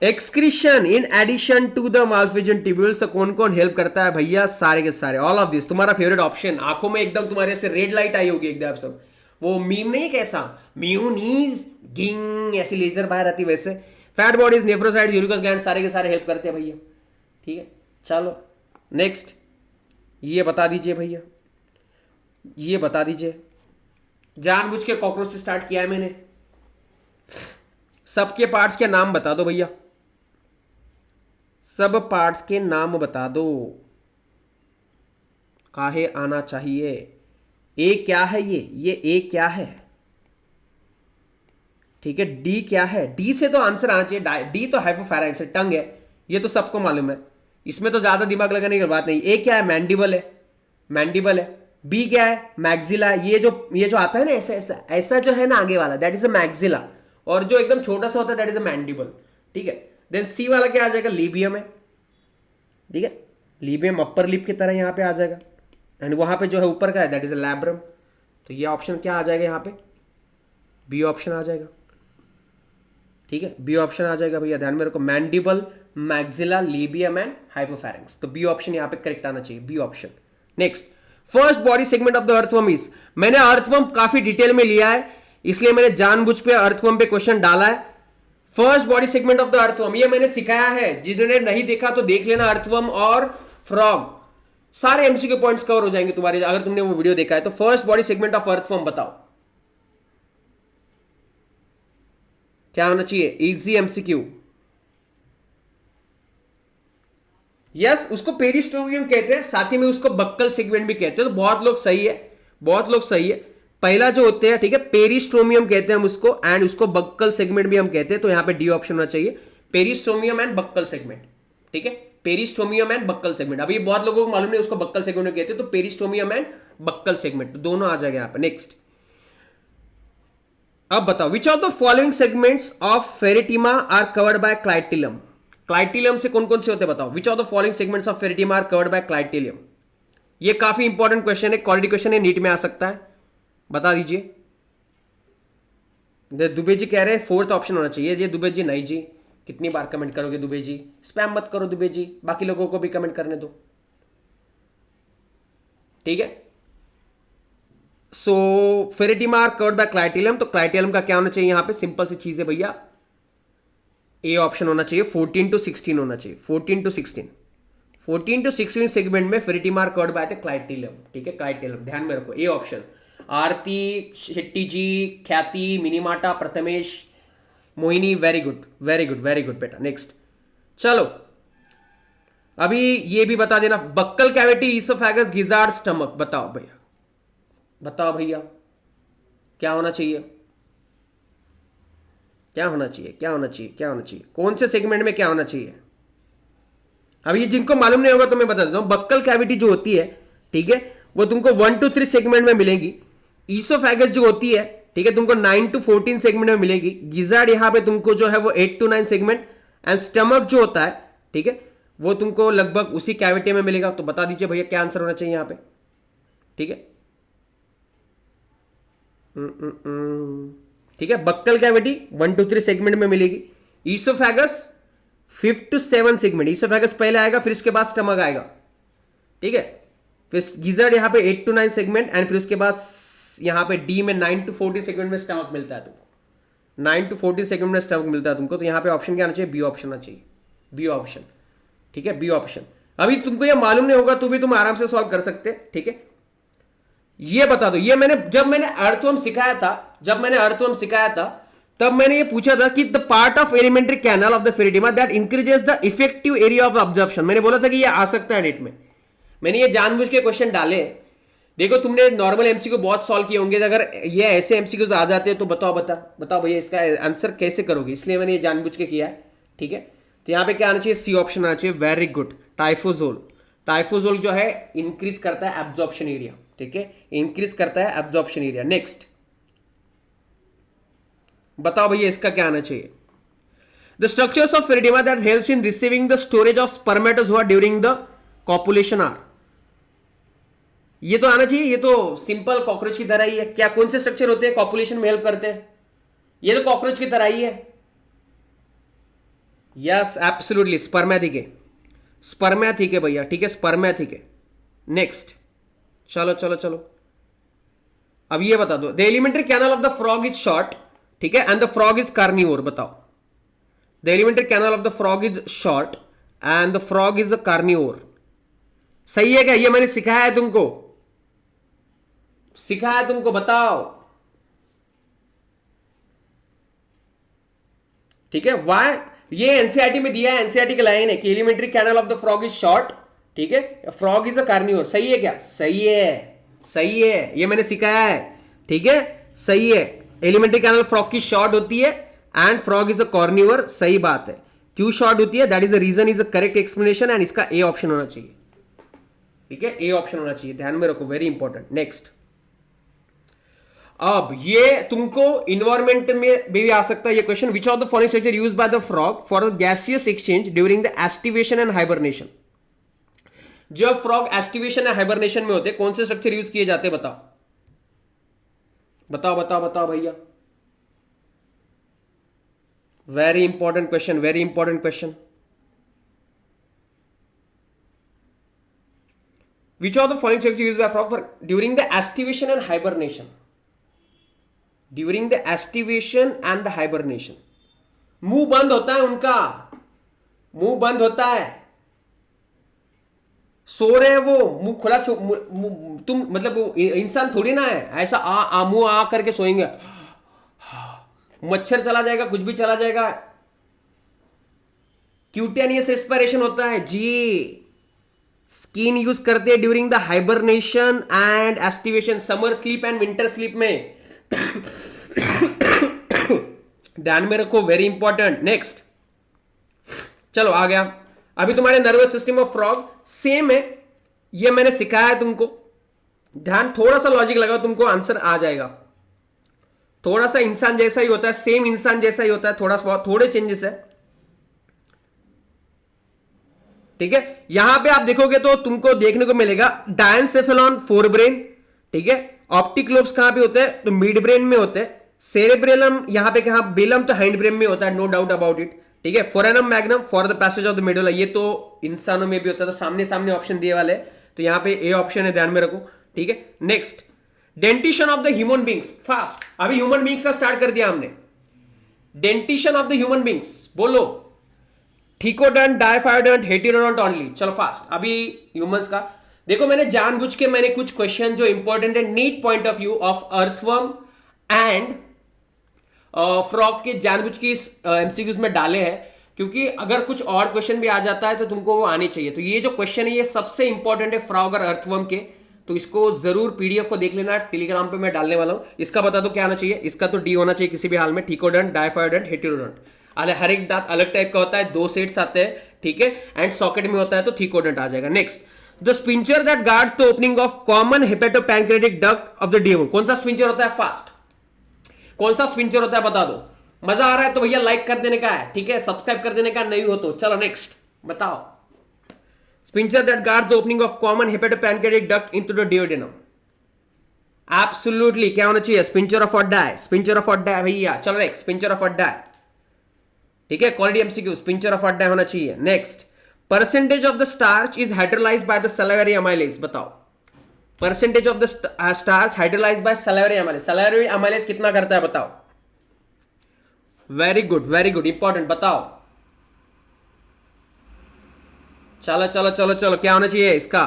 A: Excretion in addition to the Malpighian tubules, कौन कौन हेल्प करता है भैया? सारे के सारे, ऑल ऑफ दिस। तुम्हारा फेवरेट ऑप्शन, आंखों में एकदम तुम्हारे से रेड लाइट आई होगी एकदम सब। वो मीम नहीं है कैसा, म्यूनीज गिंग ऐसी लेजर बाहर आती वैसे। फैट बॉडीज, नेफ्रोसाइट्स, यूरिकस ग्लैंड, सारे के सारे हेल्प करते हैं भैया, ठीक है। चलो नेक्स्ट, ये बता दीजिए भैया, ये बता दीजिए। जानबूझ के कॉकरोच से स्टार्ट किया है मैंने। सबके पार्ट्स के नाम बता दो भैया, सब पार्ट्स के नाम बता दो। काहे आना चाहिए? ए क्या है? ये ए क्या है? ठीक है। डी क्या है? डी से तो आंसर आना चाहिए। डी तो हाइपोफैरिंक्स है, टंग है, ये तो सबको मालूम है, इसमें तो ज्यादा दिमाग लगाने की बात नहीं। ए क्या है? मैंडिबल है, मैंडिबल है। बी क्या है? मैग्जिला। ये जो आता है ना ऐसा ऐसा ऐसा जो है ना आगे वाला, दैट इज अ मैग्जिला। और जो एकदम छोटा सा होता है दैट इज अ मैंडिबल, ठीक है। देन सी वाला क्या आ जाएगा? लीबियम है, ठीक है। लीबियम अपर लिप की तरह यहां पे आ जाएगा। एंड वहां पे जो है ऊपर का है दैट इज अ लैब्रम। तो ये ऑप्शन क्या आ जाएगा यहाँ पे? बी ऑप्शन आ जाएगा, ठीक है। बी ऑप्शन आ जाएगा भैया, ध्यान में रखो। Mandible, maxilla, labium and hypopharynx. तो बी ऑप्शन यहाँ पे करेक्ट आना चाहिए, B option. Next, first body segment of the earthworm is. मैंने अर्थवर्म काफी डिटेल में लिया है, इसलिए मैंने जानबूझ पे अर्थवर्म पे क्वेश्चन डाला है। First body segment of the earthworm, ये मैंने सिखाया है, जिन्होंने नहीं देखा तो देख लेना। अर्थवर्म और फ्रॉग, सारे एमसीक्यू पॉइंट्स कवर हो जाएंगे तुम्हारे अगर तुमने वो वीडियो देखा है तो। First body segment of earthworm बताओ क्या होना चाहिए? Easy MCQ. यस, उसको पेरिस्टोमियम कहते हैं, साथ ही में उसको बक्कल सेगमेंट भी कहते हैं। तो बहुत लोग सही है, बहुत लोग सही है। पहला जो होते हैं, ठीक है, पेरिस्टोमियम कहते हैं हम उसको, एंड उसको बक्कल सेगमेंट भी हम कहते हैं। तो यहां पे डी ऑप्शन होना चाहिए, पेरिस्टोमियम एंड बक्कल सेगमेंट, ठीक है। पेरिस्टोमियम एंड बक्कल सेगमेंट, अभी बहुत लोगों को मालूम नहीं उसको बक्कल सेगमेंट कहते हैं, तो पेरिस्टोमियम एंड बक्कल सेगमेंट दोनों आ जाएगा यहां पे। नेक्स्ट, अब बताओ, which of the following segments of Pheretima are covered by clitellum. Clitellum से कौन कौन से होते हैं बताओ? Which of the following segments of Pheretima are covered by clitellum. ये काफी इंपॉर्टेंट क्वेश्चन है, क्वालिटी क्वेश्चन है, नीट में आ सकता है, बता दीजिए। दुबे जी कह रहे हैं फोर्थ ऑप्शन होना चाहिए। जी दुबे जी, नहीं जी, कितनी बार कमेंट करोगे दुबे जी? स्पैम मत करो दुबे जी, बाकी लोगों को भी कमेंट करने दो, ठीक है। सो फेरेटिमा आर कवर्ड बाय क्लाइटिलम, तो क्लाइटिलम का क्या होना चाहिए यहां पे? सिंपल सी चीज है भैया, ए ऑप्शन होना चाहिए। 14 to 16 होना चाहिए, 14 to 16, 14 to 16 सेगमेंट में Pheretima are covered by the clitellum, ठीक है। क्लाइटिलम ध्यान में रखो, ए ऑप्शन। आरती, शेट्टी जी, ख्याति, मिनीमाटा, Prathamesh, Mohini, very good, very good, very good बेटा। नेक्स्ट, चलो अभी ये भी बता देना, buccal cavity, oesophagus, gizzard, stomach, बताओ भैया, बताओ भैया क्या होना चाहिए? क्या होना चाहिए? क्या होना चाहिए? क्या होना चाहिए? कौन से सेगमेंट में क्या होना चाहिए? अब ये जिनको मालूम नहीं होगा तो मैं बता देता हूं। बक्कल कैविटी जो होती है, ठीक है, वो तुमको 1 to 3 सेगमेंट में मिलेगी। ईसोफेगस जो होती है, ठीक है, तुमको 9 to 14 सेगमेंट में मिलेगी। गिजार्ड यहां पे तुमको जो है वो 8 to 9 सेगमेंट, एंड स्टमक जो होता है, ठीक है, वो तुमको लगभग उसी कैविटी में मिलेगा। तो बता दीजिए भैया क्या आंसर होना चाहिए यहां पे, ठीक है। ठीक है, बक्कल कैविटी 1 to 3 सेगमेंट में मिलेगी। ईसोफेगस 5 to 7 सेगमेंट, ईसोफेगस पहले आएगा, फिर उसके बाद स्टमक आएगा, ठीक है। फिर गिजार्ड यहाँ पे 8 to 9 सेगमेंट, एंड फिर उसके बाद यहाँ पे डी में 9 to 14 सेगमेंट में स्टमक मिलता है तुमको, 9 to 14 सेगमेंट में स्टमक मिलता है तुमको। तो यहाँ पे ऑप्शन क्या आना चाहिए? बी ऑप्शन आना चाहिए, बी ऑप्शन, ठीक है, बी ऑप्शन। अभी तुमको ये मालूम नहीं होगा तो भी तुम आराम से सॉल्व कर सकते, ठीक है। ये बता दो, ये जब मैंने अर्थवर्म सिखाया था, तब मैंने ये पूछा था कि the part of alimentary canal of the Pheretima that increases the effective area of absorption. मैंने बोला था कि ये आ सकता है नेट में, मैंने ये जानबूझ के क्वेश्चन डाले। देखो तुमने नॉर्मल एमसीक्यू बहुत सॉल्व किए होंगे, अगर ये ऐसे एमसीक्यूज आ जाते हैं तो बताओ भैया इसका आंसर कैसे करोगे? इसलिए मैंने ये जानबूझ के किया है, ठीक है। तो यहाँ पे क्या आना चाहिए? सी ऑप्शन आना चाहिए, वेरी गुड। टाइफोजोल, टाइफोजोल जो है इंक्रीज करता है एब्जॉर्प्शन एरिया, ठीक है, इंक्रीज करता है एब्जॉर्प्शन एरिया। नेक्स्ट, बताओ भैया इसका क्या आना चाहिए? The structures of Pheretima that helps in receiving the storage of spermatozoa during the copulation are. ये तो आना चाहिए, ये तो सिंपल कॉकरोच की तरह ही है। क्या कौन से स्ट्रक्चर होते हैं कॉपुलेशन में हेल्प करते हैं? ये तो कॉकरोच की तरह ही है। यस एब्सोल्युटली, स्पर्मेथिके, स्पर्मेथिके भैया, ठीक है, स्पर्मेथिके। नेक्स्ट, चलो चलो चलो, अब ये बता दो। The alimentary canal of the frog is short, ठीक है, and the frog is carnivore. बताओ, the alimentary canal of the frog is short and the frog is a carnivore. सही है क्या? ये मैंने सिखाया है तुमको, सिखाया है तुमको, बताओ। ठीक है, वाई? ये एनसीईआरटी में दिया है, एनसीईआरटी की लाइन है कि alimentary canal of the frog is short, ठीक है, फ्रॉग इज अ कार्निवोर। सही है क्या? सही है, सही है, ये मैंने सिखाया है, ठीक है, सही है। एलिमेंट्री कैनल फ्रॉग की शॉर्ट होती है and frog is a carnivore, सही बात है। क्यों शॉर्ट होती है, that is the reason, is a correct explanation, and इसका ए ऑप्शन होना चाहिए, ठीक है, ए ऑप्शन होना चाहिए, ध्यान में रखो, वेरी इंपॉर्टेंट। नेक्स्ट, अब ये तुमको इन्वायरमेंट में भी आ सकता है ये question. Which of the following structure used by the frog for gaseous exchange during the aestivation and hibernation. जब फ्रॉग एस्टिवेशन या हाइबरनेशन में होते, कौन से स्ट्रक्चर यूज किए जाते? बताओ बताओ बताओ बताओ भैया, very important question, very important question. Which of the following structure used by frog for during the aestivation and hibernation? During the aestivation and the hibernation, मुंह बंद होता है उनका, मुंह बंद होता है, सो रहे हैं वो, मुंह खुला, तुम मतलब वो इंसान थोड़ी ना है ऐसा मुंह आ करके सोएंगे, मच्छर चला जाएगा, कुछ भी चला जाएगा। क्यूटेनियस रेस्पिरेशन होता है जी। स्किन यूज करते हैं during the hibernation and aestivation, summer sleep and winter sleep में। ध्यान में रखो, वेरी इंपॉर्टेंट। नेक्स्ट, चलो आ गया। अभी तुम्हारे nervous system of frog same है, ये मैंने सिखाया है तुमको। ध्यान, थोड़ा सा लॉजिक लगाओ, तुमको आंसर आ जाएगा। थोड़ा सा इंसान जैसा ही होता है, सेम इंसान जैसा ही होता है, थोड़ा सा थोड़े चेंजेस है, ठीक है। यहां पे आप देखोगे तो तुमको देखने को मिलेगा डायनसेफेलॉन फोरब्रेन, ठीक है। ऑप्टिक लोब्स कहां पे होते हैं? तो मिड ब्रेन में होते हैं। सेरेब्रेलम यहां पे कहां? बेलम तो हाइंड ब्रेन में होता है, नो डाउट अबाउट इट, ठीक है। Foramen magnum for the passage of the medulla, ये तो इंसानों में भी होता है, तो सामने सामने ऑप्शन दिए वाले, तो यहां पे ए ऑप्शन है, ध्यान में रखो, ठीक है। Next, dentition of the human beings, fast, अभी ह्यूमन बींग्स का स्टार्ट कर दिया हमने। Dentition of the human beings, बोलो, थिकोडंट, डायफायोडंट, हेटेरोडंट ओनली। चलो फास्ट, अभी ह्यूमंस का देखो। मैंने जानबूझ के मैंने कुछ क्वेश्चन जो इंपॉर्टेंट है NEET point of view of earthworm and frog के जानबूझ के इस एमसीक्यूज में डाले हैं, क्योंकि अगर कुछ और क्वेश्चन भी आ जाता है तो तुमको वो आने चाहिए। तो ये जो क्वेश्चन है ये सबसे इंपॉर्टेंट है फ्रॉग और अर्थवर्म के, तो इसको जरूर पीडीएफ को देख लेना, टेलीग्राम पे मैं डालने वाला हूं। इसका बता दो क्या आना चाहिए? इसका तो डी होना चाहिए किसी भी हाल में। थिकोडंट, डायफायोडंट, हेटेरोडंट, हर एक दांत अलग टाइप का होता है, 2 सेट्स आते हैं, ठीक है, एंड सॉकेट में होता है तो थिकोडंट आ जाएगा। Next, the sphincter that guards the opening of common hepatopancreatic duct of the डीएमओ, कौन सा स्पिंचर होता है? फास्ट, कौन सा स्पिंचर होता है बता दो। मजा आ रहा है तो भैया लाइक कर देने का है, ठीक है, सब्सक्राइब कर देने का, नहीं हो तो चलो नेक्स्ट बताओ। Sphincter that guards the opening of common hepatopancreatic duct into the duodenum, absolutely क्या होना चाहिए? Sphincter of Oddi, sphincter of Oddi भैया। चलो नेक्स्ट, स्पिंचर ऑफ ऑड्डाई, ठीक है, quality MCQ, sphincter of Oddi होना चाहिए। Next, percentage of the starch is hydrolysed by the salivary amylase, बताओ। Percentage of the starch hydrolysed by salivary amylase, salivary amylase कितना करता है बताओ। Very good, very good, important, बताओ। चलो चलो चलो चलो, क्या होना चाहिए इसका?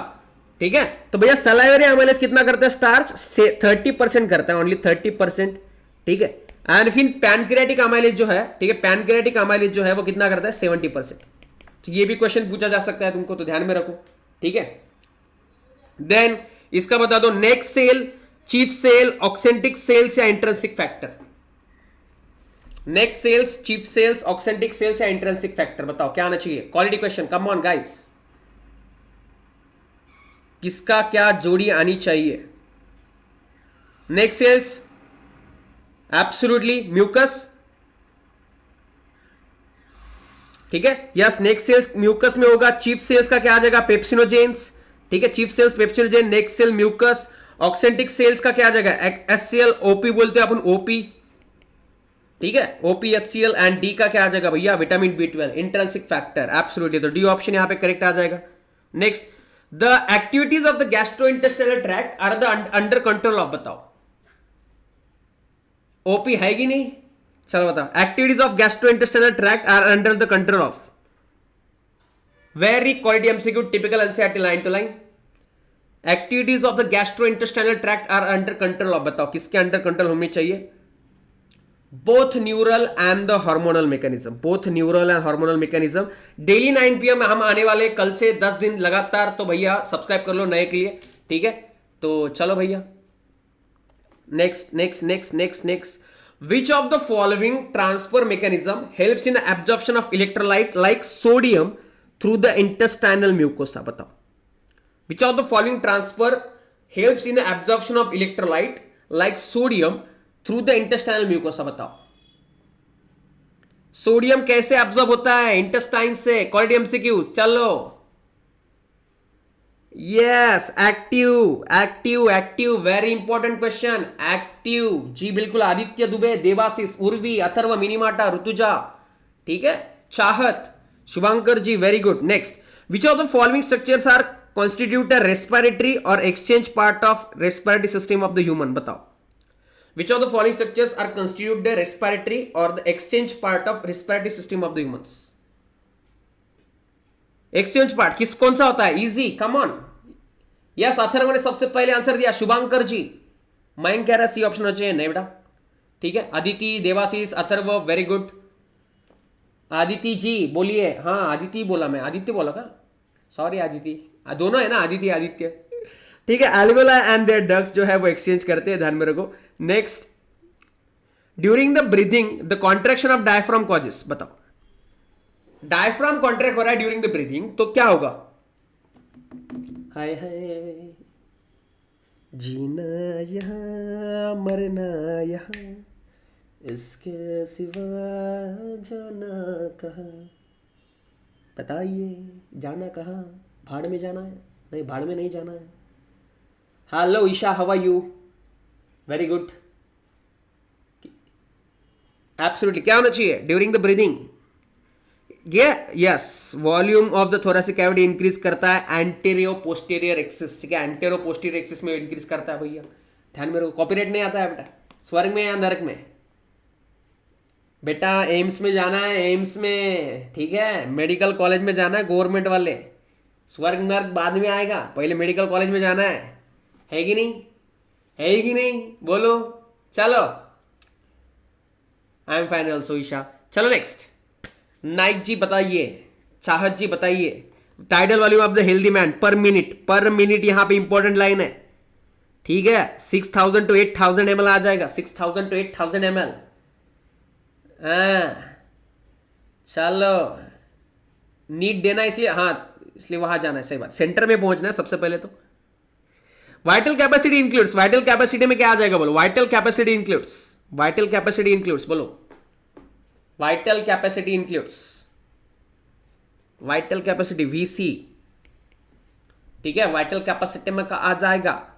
A: ठीक है, तो भैया सलाइवरी अमाइलेज कितना करता है? स्टार्च से 30% करता है, ओनली 30%, ठीक है। एंड फिर पैनक्रियाटिक अमाइलेज जो है, ठीक है, पैनक्रियाटिक अमाइलेज जो है वो कितना करता है? 70%। तो ये भी क्वेश्चन पूछा जा सकता है तुमको, तो ध्यान में रखो, ठीक है। देन इसका बता दो, neck cell, chief cell, oxyntic cells या intrinsic factor. Neck cells, chief cells, oxyntic cells या इंट्रिंसिक फैक्टर, बताओ क्या आना चाहिए? Quality question, come on guys, किसका क्या जोड़ी आनी चाहिए? नेक सेल्स एब्सोल्युटली म्यूकस, ठीक है, यस। नेक्स्ट सेल्स म्यूकस में होगा। चीफ सेल्स का क्या आ जाएगा? पेप्सिनोजेंस, ठीक है, chief cells pepsinogen. Next cell mucus. Oxyntic cells का क्या आ जाएगा? एचसीएल, ओपी बोलते हैं अपन, ओपी, ठीक है, ओपी, एचसीएल। एंड डी का क्या आ जाएगा भैया? विटामिन बी12, इंट्रिंसिक फैक्टर, एब्सोल्युटली। तो डी ऑप्शन यहां पे करेक्ट आ जाएगा। Next, the activities of the gastrointestinal tract are the under control of, बताओ। ओपी है कि नहीं? चलो बताओ। Activities of gastrointestinal tract are under the control of. Very quality MCQ, typical NCERT line to line. Activities of the gastrointestinal tract are under control of, बताओ किसके अंडर कंट्रोल होनी चाहिए? Both neural and the hormonal mechanism, both neural and hormonal mechanism. Daily 9 PM हम आने वाले, कल से 10 दिन लगातार। तो भैया सब्सक्राइब कर लो नए के लिए, ठीक है। तो चलो भैया, next next next next next. Which of the following transfer mechanism helps in absorption of electrolyte like sodium through the intestinal mucosa, बताओ। Which of the following transfer helps in absorption of electrolyte like sodium through the intestinal mucosa, बताओ। सोडियम कैसे एब्जॉर्ब होता है? इंटेस्टाइन से। क्वालिटी एमसीक्यूज, चलो। Yes, active active active, very important question. Active, जी बिल्कुल। आदित्य दुबे, देवाशीष, उर्वी, अथर्व, मिनीमाटा, ऋतुजा, ठीक है, Chahat, Shubhankar ji, very good. Next, which of the following structures are constitute a respiratory or exchange part of respiratory system of the human, बताओ। Which of the following structures are constitute the respiratory or the exchange part of respiratory system of the humans? Exchange part किस कौन सा होता है? Easy, come on. Yes, Atharva ने सबसे पहले आंसर दिया। शुभांकर जी, मैं कह रहा सी ऑप्शन होना चाहिए, नहीं बेटा, ठीक है। Aditi, Devashish, Atharva, very good. आदिति जी बोलिए। हाँ, आदिति बोला मैं, आदित्य बोला का? सॉरी आदिति, दोनों है ना, आदिति आदित्य, ठीक है। एल्वेला एंड देयर डक्ट जो है वो एक्सचेंज करते हैं, ध्यान में रखो। Next, during the breathing the contraction of diaphragm causes, बताओ। डायफ्राम कॉन्ट्रैक्ट हो रहा है ड्यूरिंग द ब्रीदिंग, तो क्या होगा? हाय हाय, जीना यहां मरना यहां, इसके सिवा जाना कहां, बताइए जाना कहां? भाड़ में जाना है? नहीं, भाड़ में नहीं जाना है। Hello Isha, how are you? Very good. Absolutely, क्या होना चाहिए ड्यूरिंग द ब्रीदिंग? ये yes, volume of the thoracic cavity increase करता है एंटीरियो पोस्टीरियर एक्सिस, ठीक है, एंटीरियो पोस्टीरियर एक्सिस में इंक्रीज करता है भैया, ध्यान में रखो। कॉपीराइट नहीं आता है बेटा। स्वर्ग में या नरक में? बेटा एम्स में जाना है, एम्स में, ठीक है, मेडिकल कॉलेज में जाना है, गवर्नमेंट वाले। स्वर्ग नरक बाद में आएगा, पहले मेडिकल कॉलेज में जाना है कि नहीं? है कि नहीं? बोलो। चलो, I am fine also Isha. चलो नेक्स्ट, नाइक जी बताइए, चाहत जी बताइए। Tidal volume of the healthy man per minute यहां पे इंपॉर्टेंट लाइन है, ठीक है। 6000 to 8000 ml आ जाएगा, 6000 to 8000 ml। चलो, नीट देना इसलिए, हाँ इसलिए वहां जाना है, सही बात। सेंटर में पहुंचना है सबसे पहले तो। Vital capacity includes, vital capacity में क्या आ जाएगा बोलो? Vital capacity includes, vital capacity includes, बोलो। Vital capacity includes, vital capacity VC, ठीक है, वाइटल कैपेसिटी में का आ जाएगा।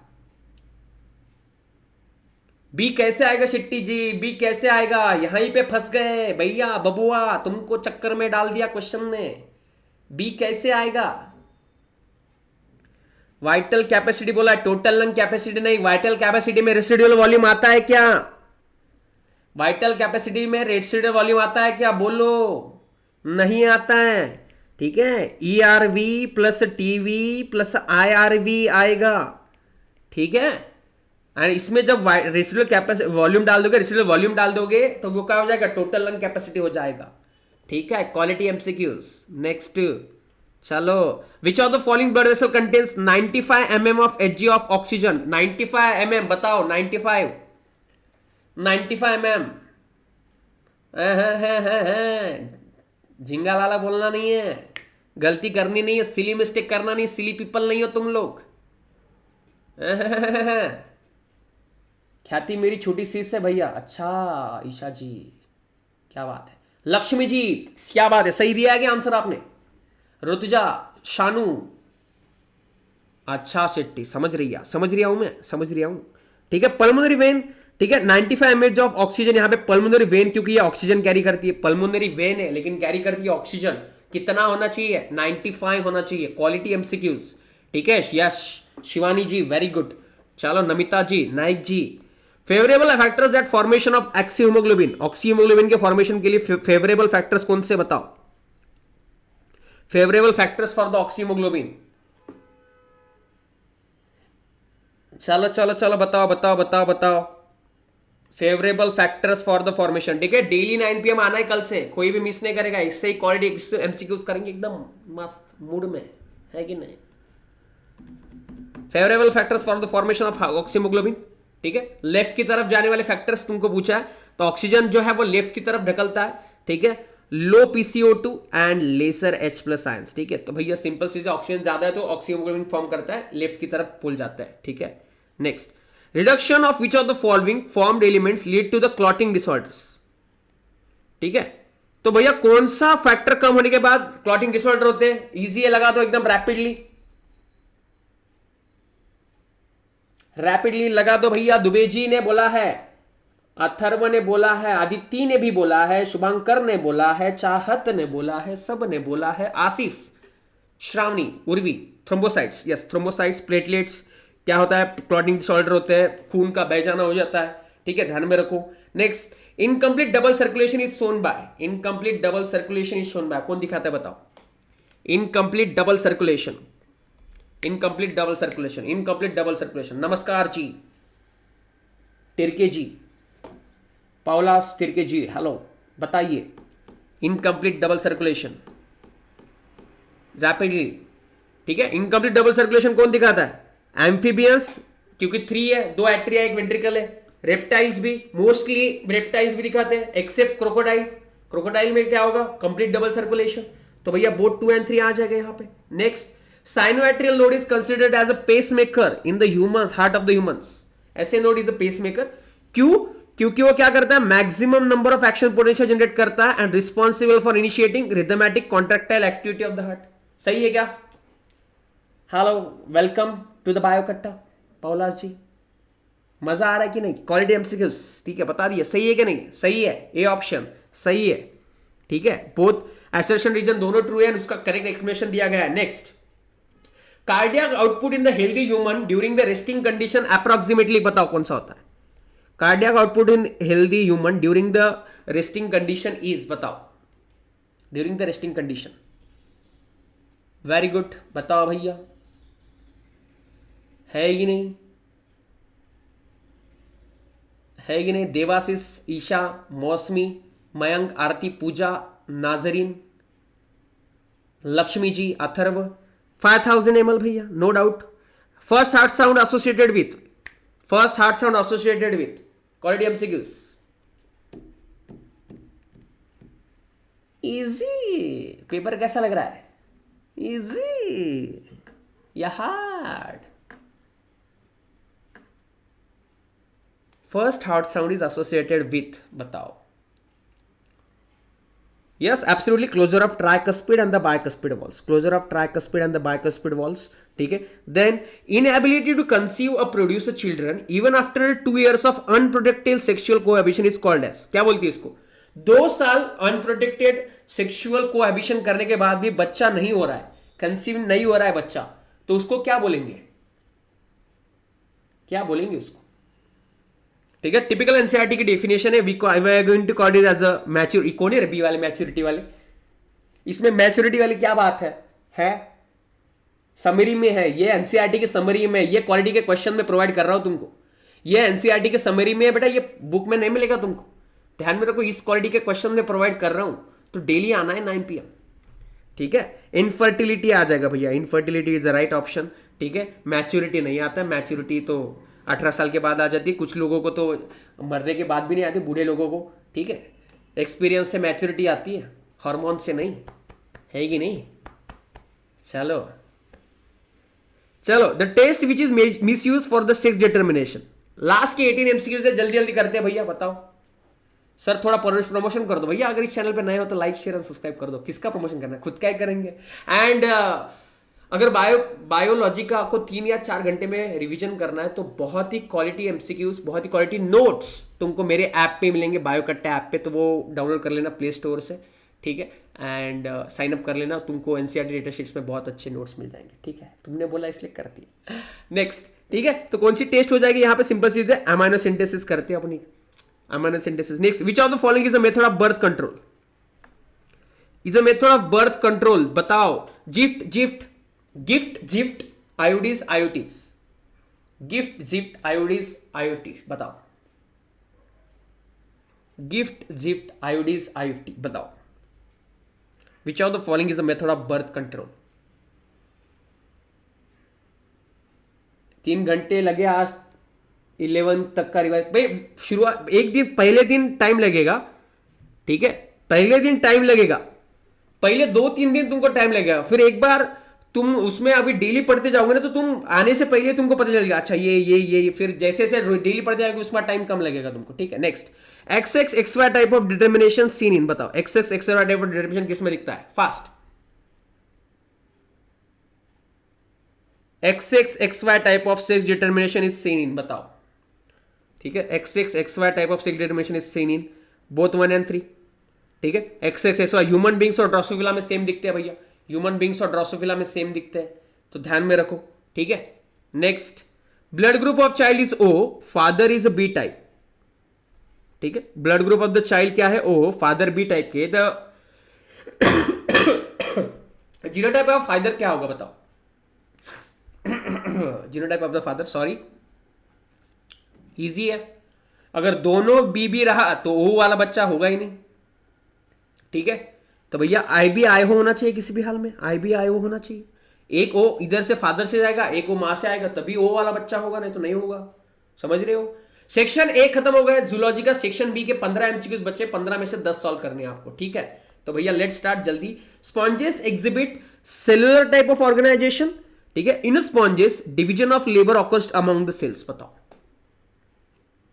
A: बी कैसे आएगा शेट्टी जी? बी कैसे आएगा? यहीं पे फंस गए भैया, बबुआ, तुमको चक्कर में डाल दिया क्वेश्चन ने। बी कैसे आएगा? वाइटल कैपेसिटी बोला, टोटल लंग कैपेसिटी नहीं। वाइटल कैपेसिटी में रेसिडुअल वॉल्यूम आता है क्या? वाइटल कैपेसिटी में रेसिडुअल वॉल्यूम आता है क्या? बोलो। नहीं आता है, ठीक है। ERV plus TV plus IRV आएगा, ठीक है। एंड इसमें जब रेसिडुअल कैपेसिटी वॉल्यूम डाल दोगे, रेसिडुअल वॉल्यूम डाल दोगे तो वो क्या हो जाएगा? टोटल लंग कैपेसिटी हो जाएगा, ठीक है। Quality MCQs। नेक्स्ट, चलो, विच of the following blood vessel contains 95 mm of Hg of oxygen? 95 mm, बताओ। 95 mm। झिंगा लाला बोलना नहीं है, गलती करनी नहीं है, सिली मिस्टेक करना नहीं, सिली पीपल नहीं हो तुम लोग। ख्याति मेरी छोटी सी है भैया। अच्छा ईशा जी, क्या बात है। लक्ष्मी जी, क्या बात है, सही दिया है क्या आंसर आपने? ऋतुजा, शानू, अच्छा शेट्टी, समझ रही हूं मैं, समझ रही हूं। ठीक है, पल्मोनरी वेन, ठीक है, 95 ml ऑफ ऑक्सीजन, यहां पे पल्मोनरी वेन क्योंकि ये ऑक्सीजन कैरी करती है, पल्मोनरी वेन है लेकिन कैरी करती है ऑक्सीजन। कितना होना चाहिए? 95 होना चाहिए। क्वालिटी एमसीक्यूज, ठीक है। Yes Shivani ji, very good. चलो Namita ji, Naik ji, favourable factors that formation of oxyhaemoglobin, oxyhaemoglobin के फॉर्मेशन के लिए फेवरेबल फैक्टर्स कौन से बताओ? Favourable factors for the oxyhaemoglobin. चलो चलो चलो, बताओ बताओ बताओ बताओ, favourable factors for the formation. ठीक है, डेली 9 PM आना है कल से, कोई भी मिस नहीं करेगा। इससे ही क्वालिटी एमसीक्यूज करेंगे एकदम मस्त मूड में, है कि नहीं? Favourable factors for the formation of oxyhaemoglobin, ठीक है। लेफ्ट की तरफ जाने वाले फैक्टर्स तुमको पूछा है, तो ऑक्सीजन जो है वो लेफ्ट की तरफ ढकलता है, ठीक है। लो PCO2 and lesser H+ ions, ठीक है। तो भैया सिंपल चीज है, ऑक्सीजन ज्यादा है तो ऑक्सीहीमोग्लोबिन फॉर्म करता है, लेफ्ट की तरफ पुल जाता है, ठीक है। Next, reduction of which of the following formed elements lead to the clotting disorders, ठीक है। तो भैया कौन सा फैक्टर कम होने के बाद क्लॉटिंग डिसऑर्डर होते हैं? इजी है, लगा दो एकदम रैपिडली, रैपिडली लगा दो भैया। दुबे जी ने बोला है, अथर्व ने बोला है, आदित्य ने भी बोला है, शुभंकर ने बोला है, चाहत ने बोला है, सब ने बोला है, Asif, Shravani, Urvi. Thrombocytes, yes thrombocytes, platelets क्या होता है? क्लॉटिंग डिसऑर्डर होते हैं, खून का बह जाना हो जाता है, ठीक है, ध्यान में रखो। Next, incomplete double circulation is shown by, incomplete double circulation is shown by, कौन दिखाता है बताओ? Incomplete double circulation, incomplete double circulation, incomplete double circulation. नमस्कार जी, तिरके जी, पाउलास तिरके जी, हेलो, बताइए इनकम्प्लीट डबल सर्कुलेशन रैपिडली, ठीक है। इनकम्प्लीट डबल सर्कुलेशन कौन दिखाता है? एम्फीबियंस, क्योंकि 3 है, 2 एट्रिया 1 वेंट्रिकल है। रेप्टाइल्स भी, मोस्टली रेप्टाइल्स भी दिखाते हैं एक्सेप्ट क्रोकोडाइल। क्रोकोडाइल में क्या होगा? Complete double circulation. तो भैया बोथ 2 and 3 आ जाएगा यहाँ पे। Next, sinoatrial node is considered as a pacemaker in the human heart of the humans. ऐसे नोड इज अ पेसमेकर, क्यों? क्योंकि वो क्या करता है? Maximum number of action potential generate करता है and responsible for initiating rhythmic contractile activity of the heart. सही है क्या? हेलो, वेलकम टू द बायोकट्टा पाउलास जी, मजा आ रहा है कि नहीं? क्वालिटी एमसीक्यूज, ठीक है, बता दिए सही है कि नहीं? सही है, ए ऑप्शन सही है, ठीक है। बोथ असर्शन रीजन दोनों ट्रू है, उसका करेक्ट एक्सप्लेनेशन दिया गया है। Next, cardiac output in the healthy human during the resting condition approximately बताओ कौन सा होता है? Cardiac output in healthy human during the resting condition is, बताओ, during the resting condition. Very good, बताओ भैया, है कि नहीं? है कि नहीं? देवाशीष, ईशा, मौसमी, मयंक, आरती, पूजा, नाजरीन, लक्ष्मी जी, अथर्व। 5000 ml भैया, no doubt. First heart sound associated with, first heart sound associated with quality MCQs. Easy, paper कैसा लग रहा है? इजी या hard? First heart sound is associated with, बताओ। Yes, absolutely. Closure of tricuspid and the bicuspid walls. Closure of tricuspid and the bicuspid walls. ठीक है. Then inability to conceive or produce a children even after 2 years of unprotected sexual cohabitation is called as, क्या बोलती है इसको? 2 साल अनप्रोटेक्टेड सेक्सुअल कोहैबिशन करने के बाद भी बच्चा नहीं हो रहा है, कंसीव नहीं हो रहा है बच्चा, तो उसको क्या बोलेंगे? क्या बोलेंगे उसको? ठीक है, टिपिकल एनसीईआरटी की डेफिनेशन है, we are going to call it as a mature, कौन है बी वाले मैच्योरिटी वाले? इसमें मैच्योरिटी वाली क्या बात है समरी में है, ये एनसीईआरटी के समरी में, ये क्वालिटी के क्वेश्चन में प्रोवाइड कर रहा हूं तुमको, ये एनसीईआरटी के समरी में है बेटा, ये बुक में नहीं मिलेगा तुमको, ध्यान में रखो, इस क्वालिटी के क्वेश्चन में प्रोवाइड कर रहा हूं, तो डेली आना है 9 PM, ठीक है। इनफर्टिलिटी आ जाएगा भैया, infertility is the right option, ठीक है। मैच्योरिटी नहीं आता, मैच्योरिटी तो 18 साल के बाद आ जाती है, कुछ लोगों को तो मरने के बाद भी नहीं आती, बूढ़े लोगों को, ठीक है। एक्सपीरियंस से मैच्योरिटी आती है, हार्मोन से नहीं, है कि नहीं? चलो चलो, the test which is misuse for the sex determination, last के 18 MCQs है, जल्दी जल्दी करते हैं भैया, बताओ सर थोड़ा प्रमोशन कर दो भैया, अगर इस चैनल पे नए हो तो लाइक शेयर एंड सब्सक्राइब कर दो। किसका प्रमोशन करना है, खुद का ही करेंगे। एंड अगर बायोलॉजी का आपको 3 या 4 घंटे में रिवीजन करना है तो बहुत ही क्वालिटी एमसीक्यूज, बहुत ही क्वालिटी नोट्स तुमको मेरे ऐप पे मिलेंगे, बायोकट्टा ऐप पे, तो वो डाउनलोड कर लेना प्ले स्टोर से, ठीक है। एंड साइन अप कर लेना, तुमको एनसीईआरटी डेटा शीट्स में बहुत अच्छे नोट्स मिल जाएंगे, ठीक है। तुमने बोला इसलिए कर दिया। नेक्स्ट, ठीक है, तो कौन सी टेस्ट हो जाएगी यहाँ पे, सिंपल चीज है, अमाइनो सिंथेसिस करते हैं अपनी, amino synthesis. Next, which of the following is a method of birth control, is a method of birth control, बताओ। गिफ्ट आयोडीज आयोटीज, गिफ्ट आयोडीज बताओ, गिफ्ट आयोडीज आयोटी बताओ। Which of the following is a method of birth control. 3 घंटे लगे आज 11 तक का रिवाइज भाई, शुरुआत एक दिन, पहले दिन टाइम लगेगा, ठीक है, पहले दिन टाइम लगेगा, पहले 2-3 दिन तुमको टाइम लगेगा, फिर एक बार तुम उसमें अभी डेली पढ़ते जाओगे ना तो तुम आने से पहले तुमको पता चलेगा, अच्छा ये फिर जैसे जैसे डेली पढ़ते जाओगे उसमें टाइम कम लगेगा तुमको, ठीक है। Next, XX XY type of determination seen in, बताओ XX XY type of determination किस में दिखता है, fast. XX XY type of sex determination is seen in, बताओ, ठीक है। XX XY type of sex determination is seen in both 1 and 3, ठीक है। XX XY ह्यूमन बींग्स और ड्रोसोफिला में सेम दिखते हैं भैया, ह्यूमन बींग्स और ड्रोसोफिला में सेम दिखते हैं, तो ध्यान में रखो, ठीक है। Next, blood group of child is O, father is B type, ठीक है। Blood group of the child क्या है, O, फादर बी टाइप के। द जीनोटाइप ऑफ फादर क्या होगा, बताओ। Genotype of the father, sorry easy है, अगर दोनों बी रहा तो O वाला बच्चा होगा ही नहीं, ठीक है। तो भैया IB-IO होना चाहिए, किसी भी हाल में IB-IO होना चाहिए। एक O इधर से फादर से जाएगा, एक O मां से आएगा, तभी O वाला बच्चा होगा, नहीं तो नहीं होगा, समझ रहे हो। सेक्शन A खत्म हो गया जूलॉजी का। सेक्शन B के 15 एमसीक्यूज बच्चे, 15 में से 10 सॉल्व करने हैं आपको, ठीक है। तो भैया लेट स्टार्ट जल्दी। Sponges exhibit cellular type of organisation, ठीक है। In sponges division of labour occurs among the cells, बताओ,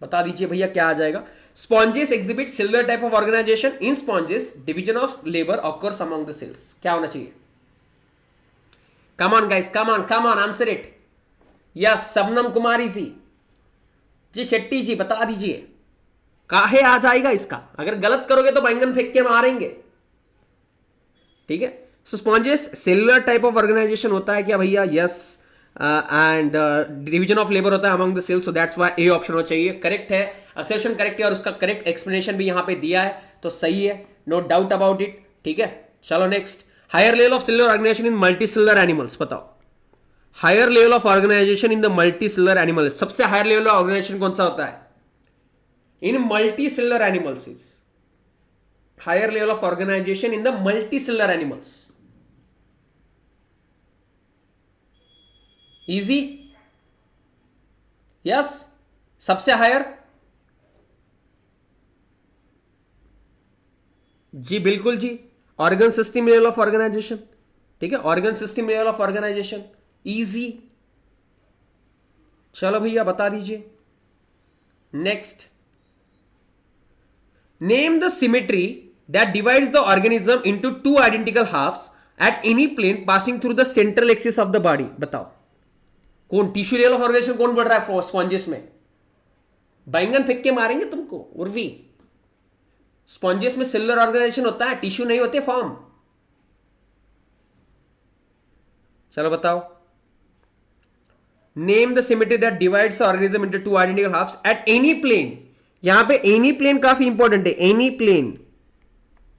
A: बता दीजिए भैया क्या आ जाएगा। Sponges exhibit cellular type of organisation, in sponges division of labour occurs among the cells, क्या होना चाहिए। Come on guys, come on answer it. Yes, Shabnam Kumari ji Shetty ji बता दीजिए, काहे आ जाएगा इसका। अगर गलत करोगे तो बैंगन फेंक के मारेंगे, ठीक है। So sponges cellular type of organisation होता है क्या भैया, yes, and division of labour होता है among the cells, so that's why A option होना चाहिए। करेक्ट है, असर्शन करेक्ट है, और उसका करेक्ट एक्सप्लेनेशन भी यहां पे दिया है, तो सही है, नो डाउट अबाउट इट, ठीक है। चलो next, higher level of cellular organisation in multicellular animals, बताओ। Higher level of organisation in the multicellular animals, सबसे हायर लेवल ऑफ ऑर्गेनाइजेशन कौन सा होता है in multicellular animals, is higher level of organisation in the multicellular animals. Easy, yes, सबसे हायर, जी बिल्कुल जी, organ system level of organisation, ठीक है, organ system level of organisation, easy. चलो भैया बता दीजिए। Next, name the symmetry that divides the organism into 2 identical halves at any plane passing through the central axis of the body, बताओ। कौन टिश्यू लेवल ऑफ ऑर्गेनाइजेशन कौन बढ़ रहा है स्पॉन्जेस में, बैंगन फेंक के मारेंगे तुमको उर्वी। स्पॉन्जेस में सेलुलर ऑर्गेनाइजेशन होता है, टिश्यू नहीं होते फॉर्म। चलो बताओ, name the symmetry that divides the organism into 2 identical halves at any plane. यहां पे एनी प्लेन काफी इंपॉर्टेंट है, एनी प्लेन,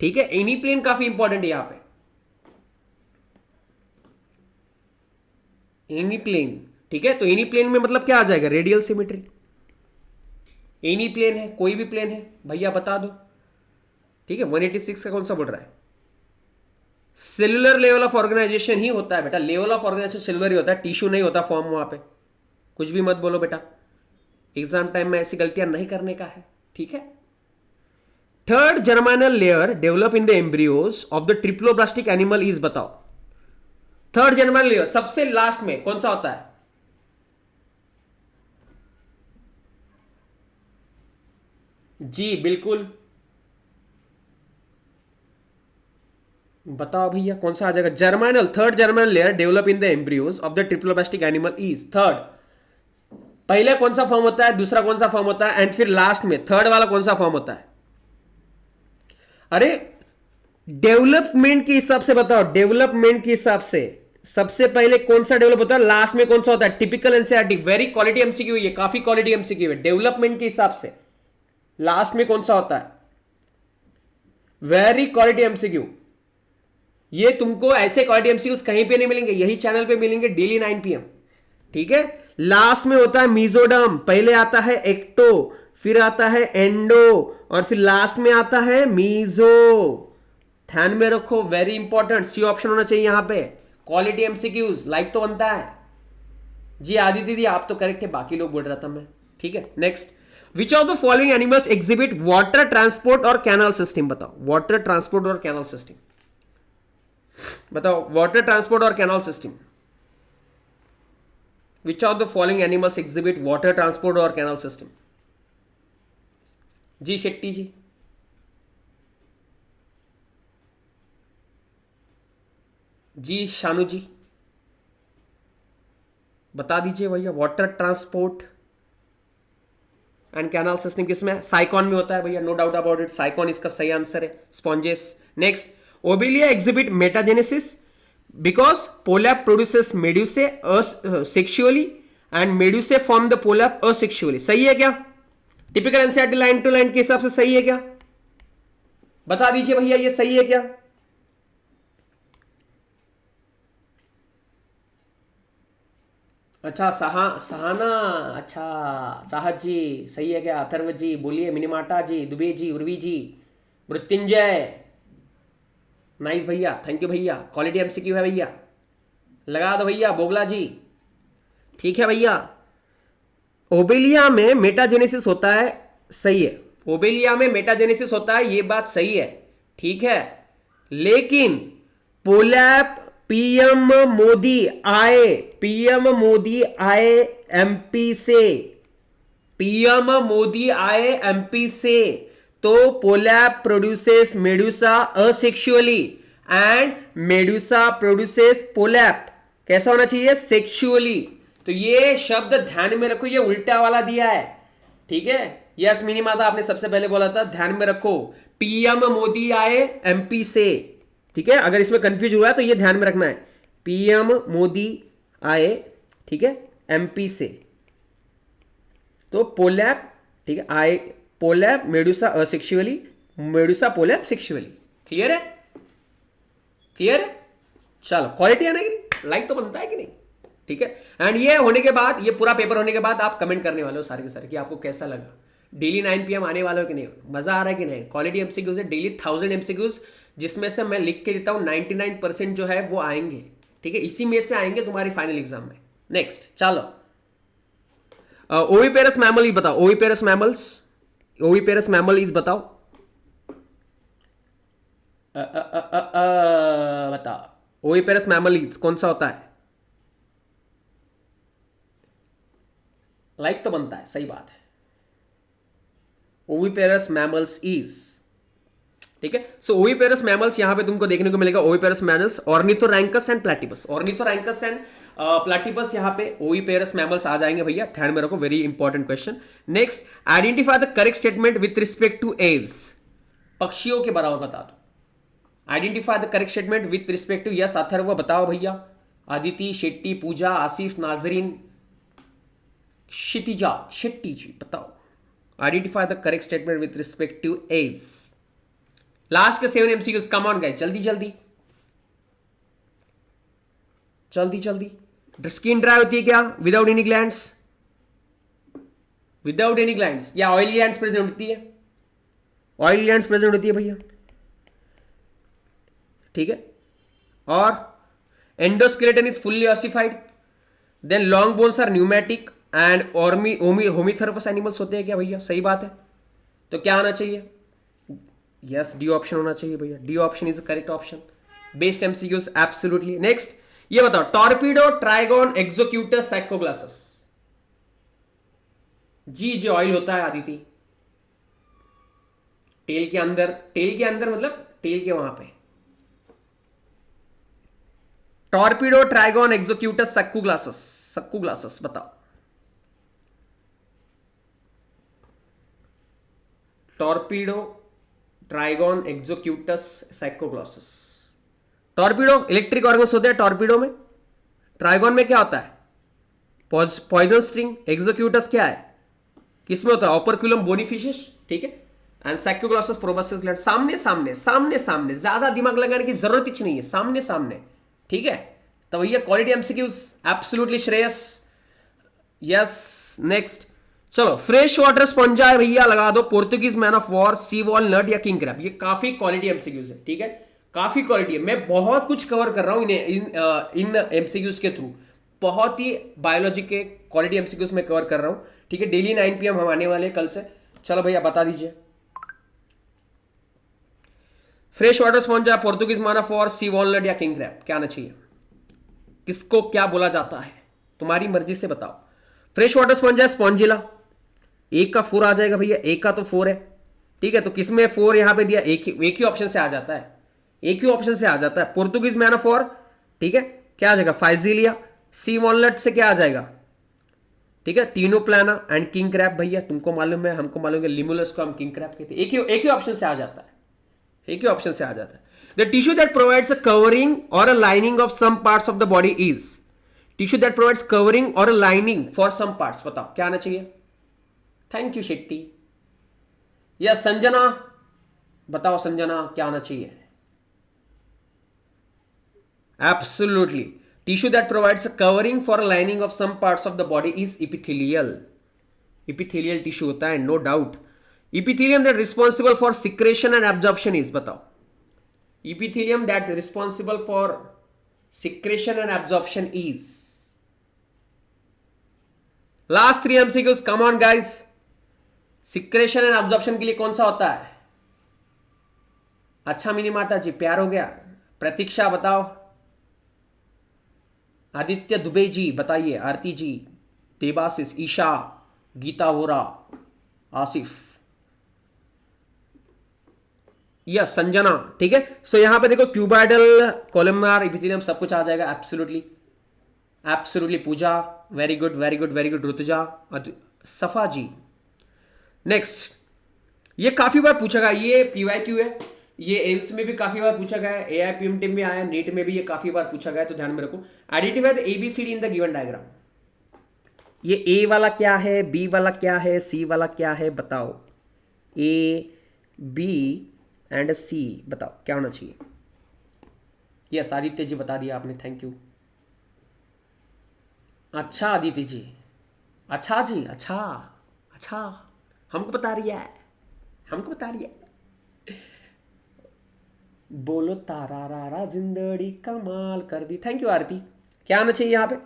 A: ठीक है, एनी प्लेन काफी इंपॉर्टेंट है यहां पे, एनी प्लेन, ठीक है। तो एनी प्लेन में मतलब क्या आ जाएगा, रेडियल सिमेट्री। एनी प्लेन है, कोई भी प्लेन है भैया बता दो, ठीक है। 186 का कौन सा बोल रहा है, सेलुलर लेवल ऑफ ऑर्गेनाइजेशन ही होता है बेटा, लेवल ऑफ ऑर्गेनाइजेशन सेलुलर ही होता है, टिश्यू नहीं होता फॉर्म वहां पे। कुछ भी मत बोलो बेटा, एग्जाम टाइम में ऐसी गलतियां नहीं करने का है, ठीक है। Third germinal layer develop in the embryos of the triploblastic animal is, बताओ। थर्ड जर्मिनल लेयर सबसे लास्ट में कौन सा होता है, जी बिल्कुल, बताओ भैया कौन सा आ जाएगा? Germinal, third germinal layer develop in the embryos of the triploblastic animal is. Third, पहले कौन सा फॉर्म होता है, दूसरा कौन सा फॉर्म होता है, एंड फिर लास्ट में थर्ड वाला कौन सा फॉर्म होता है? अरे डेवलपमेंट के हिसाब से बताओ, डेवलपमेंट के हिसाब से सबसे पहले कौन सा डेवलप होता है, लास्ट में कौन सा होता है? Typical NCERT, very quality MCQ है, काफी क्वालिटी एमसीक्यू है। डेवलपमेंट के हिसाब से लास्ट में कौन सा होता है? Very quality MCQ. ये तुमको ऐसे क्वालिटी एमसीक्यूज कहीं पे नहीं मिलेंगे, यही चैनल पे मिलेंगे डेली 9 PM। ठीक है, लास्ट में होता है मीजोडर्म, पहले आता है एक्टो, फिर आता है एंडो, और फिर लास्ट में आता है मीजो। ध्यान में रखो, वेरी इंपॉर्टेंट, सी ऑप्शन होना चाहिए यहां पे। क्वालिटी एमसीक्यूज लाइक तो बनता है जी। आदिति दीदी आप तो करेक्ट है, बाकी लोग बोल रहा था मैं। ठीक है, next, which of the following animals exhibit water transport और कैनाल सिस्टम? बताओ, वाटर ट्रांसपोर्ट और कैनाल सिस्टम बताओ, वाटर ट्रांसपोर्ट और canal system. Which of the following animals exhibit water transport और कैनाल सिस्टम? जी शेट्टी जी, जी शानू जी, बता दीजिए भैया। Water transport and canal system किसमें है? साइकॉन में होता है भैया, no doubt about it, Sycon इसका सही आंसर है। Sponges. Next, Obelia exhibit metagenesis because polyp produces medusae sexually and medusae form the polyp asexually. सही है क्या? Typical NCERT line to line के हिसाब से सही है क्या? बता दीजिए भैया, ये सही है क्या? अच्छा सहाना, अच्छा चाहत जी, सही है क्या? अथर्व जी बोलिए, मिनीमाटा जी, दुबे जी, उर्वी जी, मृत्युंजय, नाइस भैया, थैंक यू भैया। क्वालिटी एमसीक्यू है भैया, लगा दो भैया। बोगला जी, ठीक है भैया। ओबेलिया में मेटाजेनेसिस होता है, सही है। ओबेलिया में मेटाजेनेसिस होता है, ये बात सही है, ठीक है। लेकिन पोलैप पीएम मोदी आए एमपी से, पीएम मोदी आए एमपी से, तो polyp produces medusa asexually and medusa produces polyp. कैसा होना चाहिए? सेक्सुअली। तो ये शब्द ध्यान में रखो, ये उल्टा वाला दिया है, ठीक है। यस मिनी माता, आपने सबसे पहले बोला था, ध्यान में रखो, पीएम मोदी आए एमपी से, ठीक है। अगर इसमें कंफ्यूज हुआ है तो ये ध्यान में रखना है, पीएम मोदी आए, ठीक है, एमपी से, तो पोलैप, ठीक है, आए polyp medusa asexually, medusa polyp sexually. Clear है? क्लियर है? चलो, क्वालिटी है ना कि लाइक तो बनता है कि नहीं, ठीक है। एंड ये होने के बाद, ये पूरा पेपर होने के बाद आप कमेंट करने वाले हो सारे के सारे कि आपको कैसा लगा। डेली 9 PM आने वाले हो कि नहीं, मजा आ रहा है कि नहीं। क्वालिटी एमसीक्यूज है, डेली 1000 एमसीक्यूज, जिसमें से मैं लिख के देता हूं 99% जो है वो आएंगे, ठीक है। इसी में से आएंगे तुम्हारी फाइनल एग्जाम में। नेक्स्ट, चलो, ओविपेरस मैमल इज बताओ, oviparous mammals, oviparous mammal is बताओ, बताओ ओविपेरस मैमल इज कौन सा होता है? लाइक तो बनता है, सही बात है। ओविपेरस मैमल्स इज, ठीक है। सो ओविपेरस मैमल्स यहां पे तुमको देखने को मिलेगा, oviparous mammals, Ornithorhynchus and platypus, Ornithorhynchus and platypus, यहां पे ओविपेरस मैमल्स आ जाएंगे भैया, ध्यान में रखो, very important question. Next, identify the correct statement with respect to Aves, पक्षियों के बराबर बता दो। Identify the correct statement with respect to, yes Atharv बताओ भैया, आदिति, शेट्टी, पूजा, आसिफ, नाजरीन, क्षितिजा, शेट्टी जी बताओ। Identify the correct statement with respect to Aves. Last के 7 MCQs, कम ऑन गाइस, जल्दी जल्दी जल्दी जल्दी। स्किन ड्राई होती है क्या without any glands? Without any glands, या ऑयली ग्लैंड्स प्रेजेंट होती है? ऑयली ग्लैंड्स प्रेजेंट होती है भैया, ठीक है। और endoskeleton is fully ossified, then long bones are pneumatic and homoiothermous animals होते हैं क्या भैया? सही बात है। तो क्या आना चाहिए? यस, डी ऑप्शन होना चाहिए भैया, D option is the correct option. Best MCQs absolutely. Next, ये बताओ, टॉर्पीडो, ट्राइगोन, एक्सोक्यूटस, साइकोग्लासस, जी जो ऑयल होता है आदिति, टेल के अंदर, टेल के अंदर मतलब टेल के वहां पे, Torpedo, Trygon, Exocoetus, Saccoglossus, Saccoglossus बताओ। Torpedo, Trygon, Exocoetus, Saccoglossus. Torpedo electric organs होते हैं टॉर्पीडो में। ट्राइगॉन में क्या होता है? Poison string. एक्सोक्यूटस क्या है? किसमें होता है? ऑपरक्यूलम बोनीफिशियस, ठीक है। And Saccoglossus proboscis gland. सामने सामने सामने सामने, ज्यादा दिमाग लगाने की जरूरत ही नहीं है, सामने सामने, ठीक है। तो भैया quality MCQs absolutely Shreyas, yes. Next चलो, फ्रेश वाटर स्पंजा है भैया, लगा दो। Portuguese man of war, sea walnut या किंग क्रैब। ये काफी क्वालिटी एमसीक्यूज है, ठीक है, काफी क्वालिटी है। मैं बहुत कुछ कवर कर रहा हूं इन एमसीक्यूज के थ्रू। बहुत ही बायोलॉजी के क्वालिटी एमसीक्यूज में कवर कर रहा हूं, ठीक है। डेली 9 PM हम आने वाले कल से। चलो भैया बता दीजिए। Fresh water sponge, Portuguese man of war, sea walnut या किंग क्रैब, क्या आना चाहिए? किसको क्या बोला जाता है? तुम्हारी मर्जी से बताओ। फ्रेश वाटर स्पंज है स्पॉन्जिला। एक का 4 आ जाएगा भैया, एक का तो 4 है, ठीक है। तो किसमें 4 यहां पे दिया? एक ही ऑप्शन से आ जाता है, एक ही ऑप्शन से आ जाता है। पोर्तुगीज मैन ऑफ वॉर, ठीक है, क्या आ जाएगा? फाइजिलिया। सी वॉलनट से क्या आ जाएगा? ठीक है, टीनोप्लाना। एंड किंग क्रैब भैया तुमको मालूम है, हमको मालूम है, लिमुलस को हम किंग क्रैब कहते हैं। एक ही ऑप्शन से आ जाता है, एक ही ऑप्शन से आ जाता है। The tissue that provides a covering or a lining of some parts of the body is. Tissue that provides covering or a lining for some parts, बताओ क्या आना चाहिए? Thank you Shetty. या संजना, बताओ संजना क्या आना चाहिए? Absolutely, tissue that provides a covering for a lining of some parts of the body is epithelial. Epithelial tissue होता है, no doubt. Epithelium that responsible for secretion and absorption is, बताओ। Epithelium that responsible for secretion and absorption is. Last 3 MCQs, come on guys. Secretion and absorption के लिए कौन सा होता है? अच्छा मिनी माता जी, प्यार हो गया। प्रतीक्षा बताओ। आदित्य दुबे जी बताइए। आरती जी, देवासिस, ईशा, गीता वोरा, आसिफ, यस संजना, ठीक है। सो यहां पे देखो क्यूबाइडल, कोलमनार, इपिथेलियम सब कुछ आ जाएगा। Absolutely absolutely. Pooja, very good very good very good. Rutuja, Safa ji. Next, ये काफी बार पूछा गया, ये PYQ है, ये एम्स में भी काफी बार पूछा गया है, AIPMT में आया, नीट में भी ये काफी बार पूछा गया है, तो ध्यान में रखो। Identify the ABCD in the given diagram. ये A वाला क्या है, B वाला क्या है, C वाला क्या है, बताओ। A, B एंड C, बताओ क्या होना चाहिए? यस आदित्य जी बता दिया आपने, थैंक यू। अच्छा आदित्य जी, अच्छा जी, अच्छा अच्छा, हमको बता रही है, हमको बता रही है। बोलो तारा रारा जिंदड़ी कमाल कर दी, थैंक यू आरती। क्या आना चाहिए यहां पे?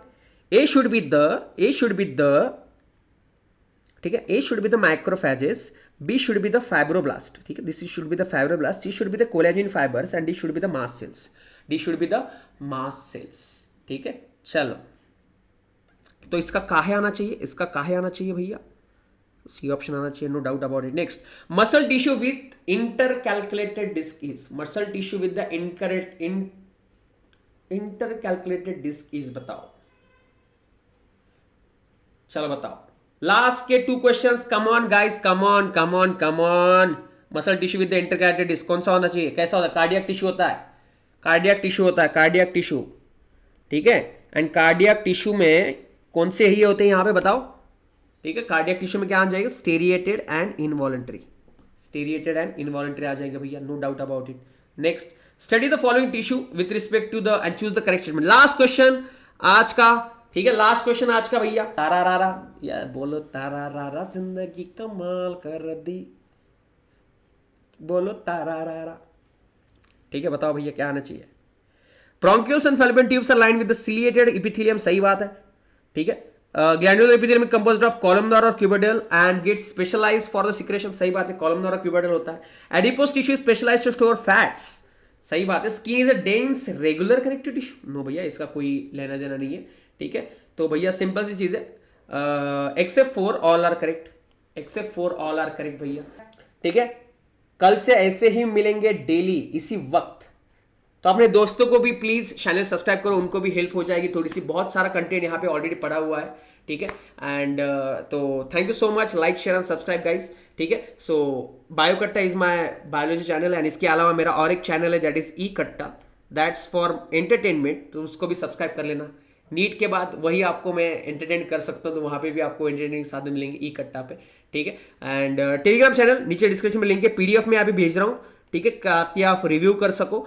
A: ए शुड बी द, ठीक है, A should be the macrophages, B should be the fibroblast, ठीक है, this should be the fibroblast, C should be the collagen fibers and D should be the mast cells, D should be the mast cells, ठीक है। चलो, तो इसका काहे आना चाहिए, इसका काहे आना चाहिए भैया? सी ऑप्शन आना चाहिए, no doubt about it. Next, muscle tissue with intercalated disc is. Muscle tissue with the intercalated disc is, बताओ। चलो बताओ, लास्ट के 2 questions, come on guys, come on come on come on. Muscle tissue with the intercalated disc कौन सा होना चाहिए? कैसा होता है? कार्डियक टिश्यू होता है, कार्डियक टिश्यू होता है, कार्डियक टिश्यू, ठीक है। एंड कार्डियक टिश्यू में कौन से ही होते हैं यहां पे, बताओ, ठीक है। कार्डियक टिश्यू में क्या आ जाएगा? Striated and involuntary, striated and involuntary आ जाएगा भैया, no doubt about it. Next, study the following tissue with respect to the and choose the correct statement. Last question आज का, ठीक है, लास्ट क्वेश्चन आज का भैया। तारा रारा, या बोलो तारा रारा जिंदगी कमाल कर दी, बोलो तारा रारा, ठीक है। बताओ भैया क्या आना चाहिए? Bronchioles and fallopian tubes are lined with the ciliated epithelium, सही बात है, ठीक है। Glandular epithelium composed of columnar और cuboidal and gets specialised for the secretion, सही बात है, कॉलमनार और क्यूबिडल होता है। Adipose tissue specialised to store fats, सही बात है। Skin is a dense regular connective tissue, no भैया इसका कोई लेना देना नहीं है, ठीक है। तो भैया सिंपल सी चीज है, except 4 all are correct, except 4 all are correct भैया, ठीक है। कल से ऐसे ही मिलेंगे डेली इसी वक्त, तो अपने दोस्तों को भी प्लीज चैनल सब्सक्राइब करो, उनको भी हेल्प हो जाएगी थोड़ी सी, बहुत सारा कंटेंट यहाँ पे ऑलरेडी पड़ा हुआ है, ठीक है। एंड तो thank you so much, like share and subscribe guys, ठीक है। सो बायो कट्टा is my biology channel, and इसके अलावा मेरा और एक चैनल है दैट इज ई कट्टा, दैट्स फॉर एंटरटेनमेंट, तो उसको भी सब्सक्राइब कर लेना। नीट के बाद वही आपको मैं एंटरटेन कर सकता हूँ, तो वहाँ पे भी आपको एंटरटेनिंग साधन मिलेंगे ई कट्टा पे, ठीक है। एंड टेलीग्राम चैनल नीचे डिस्क्रिप्शन में लिंक है, PDF में अभी भेज रहा हूँ, ठीक है, ताकि आप रिव्यू कर सको।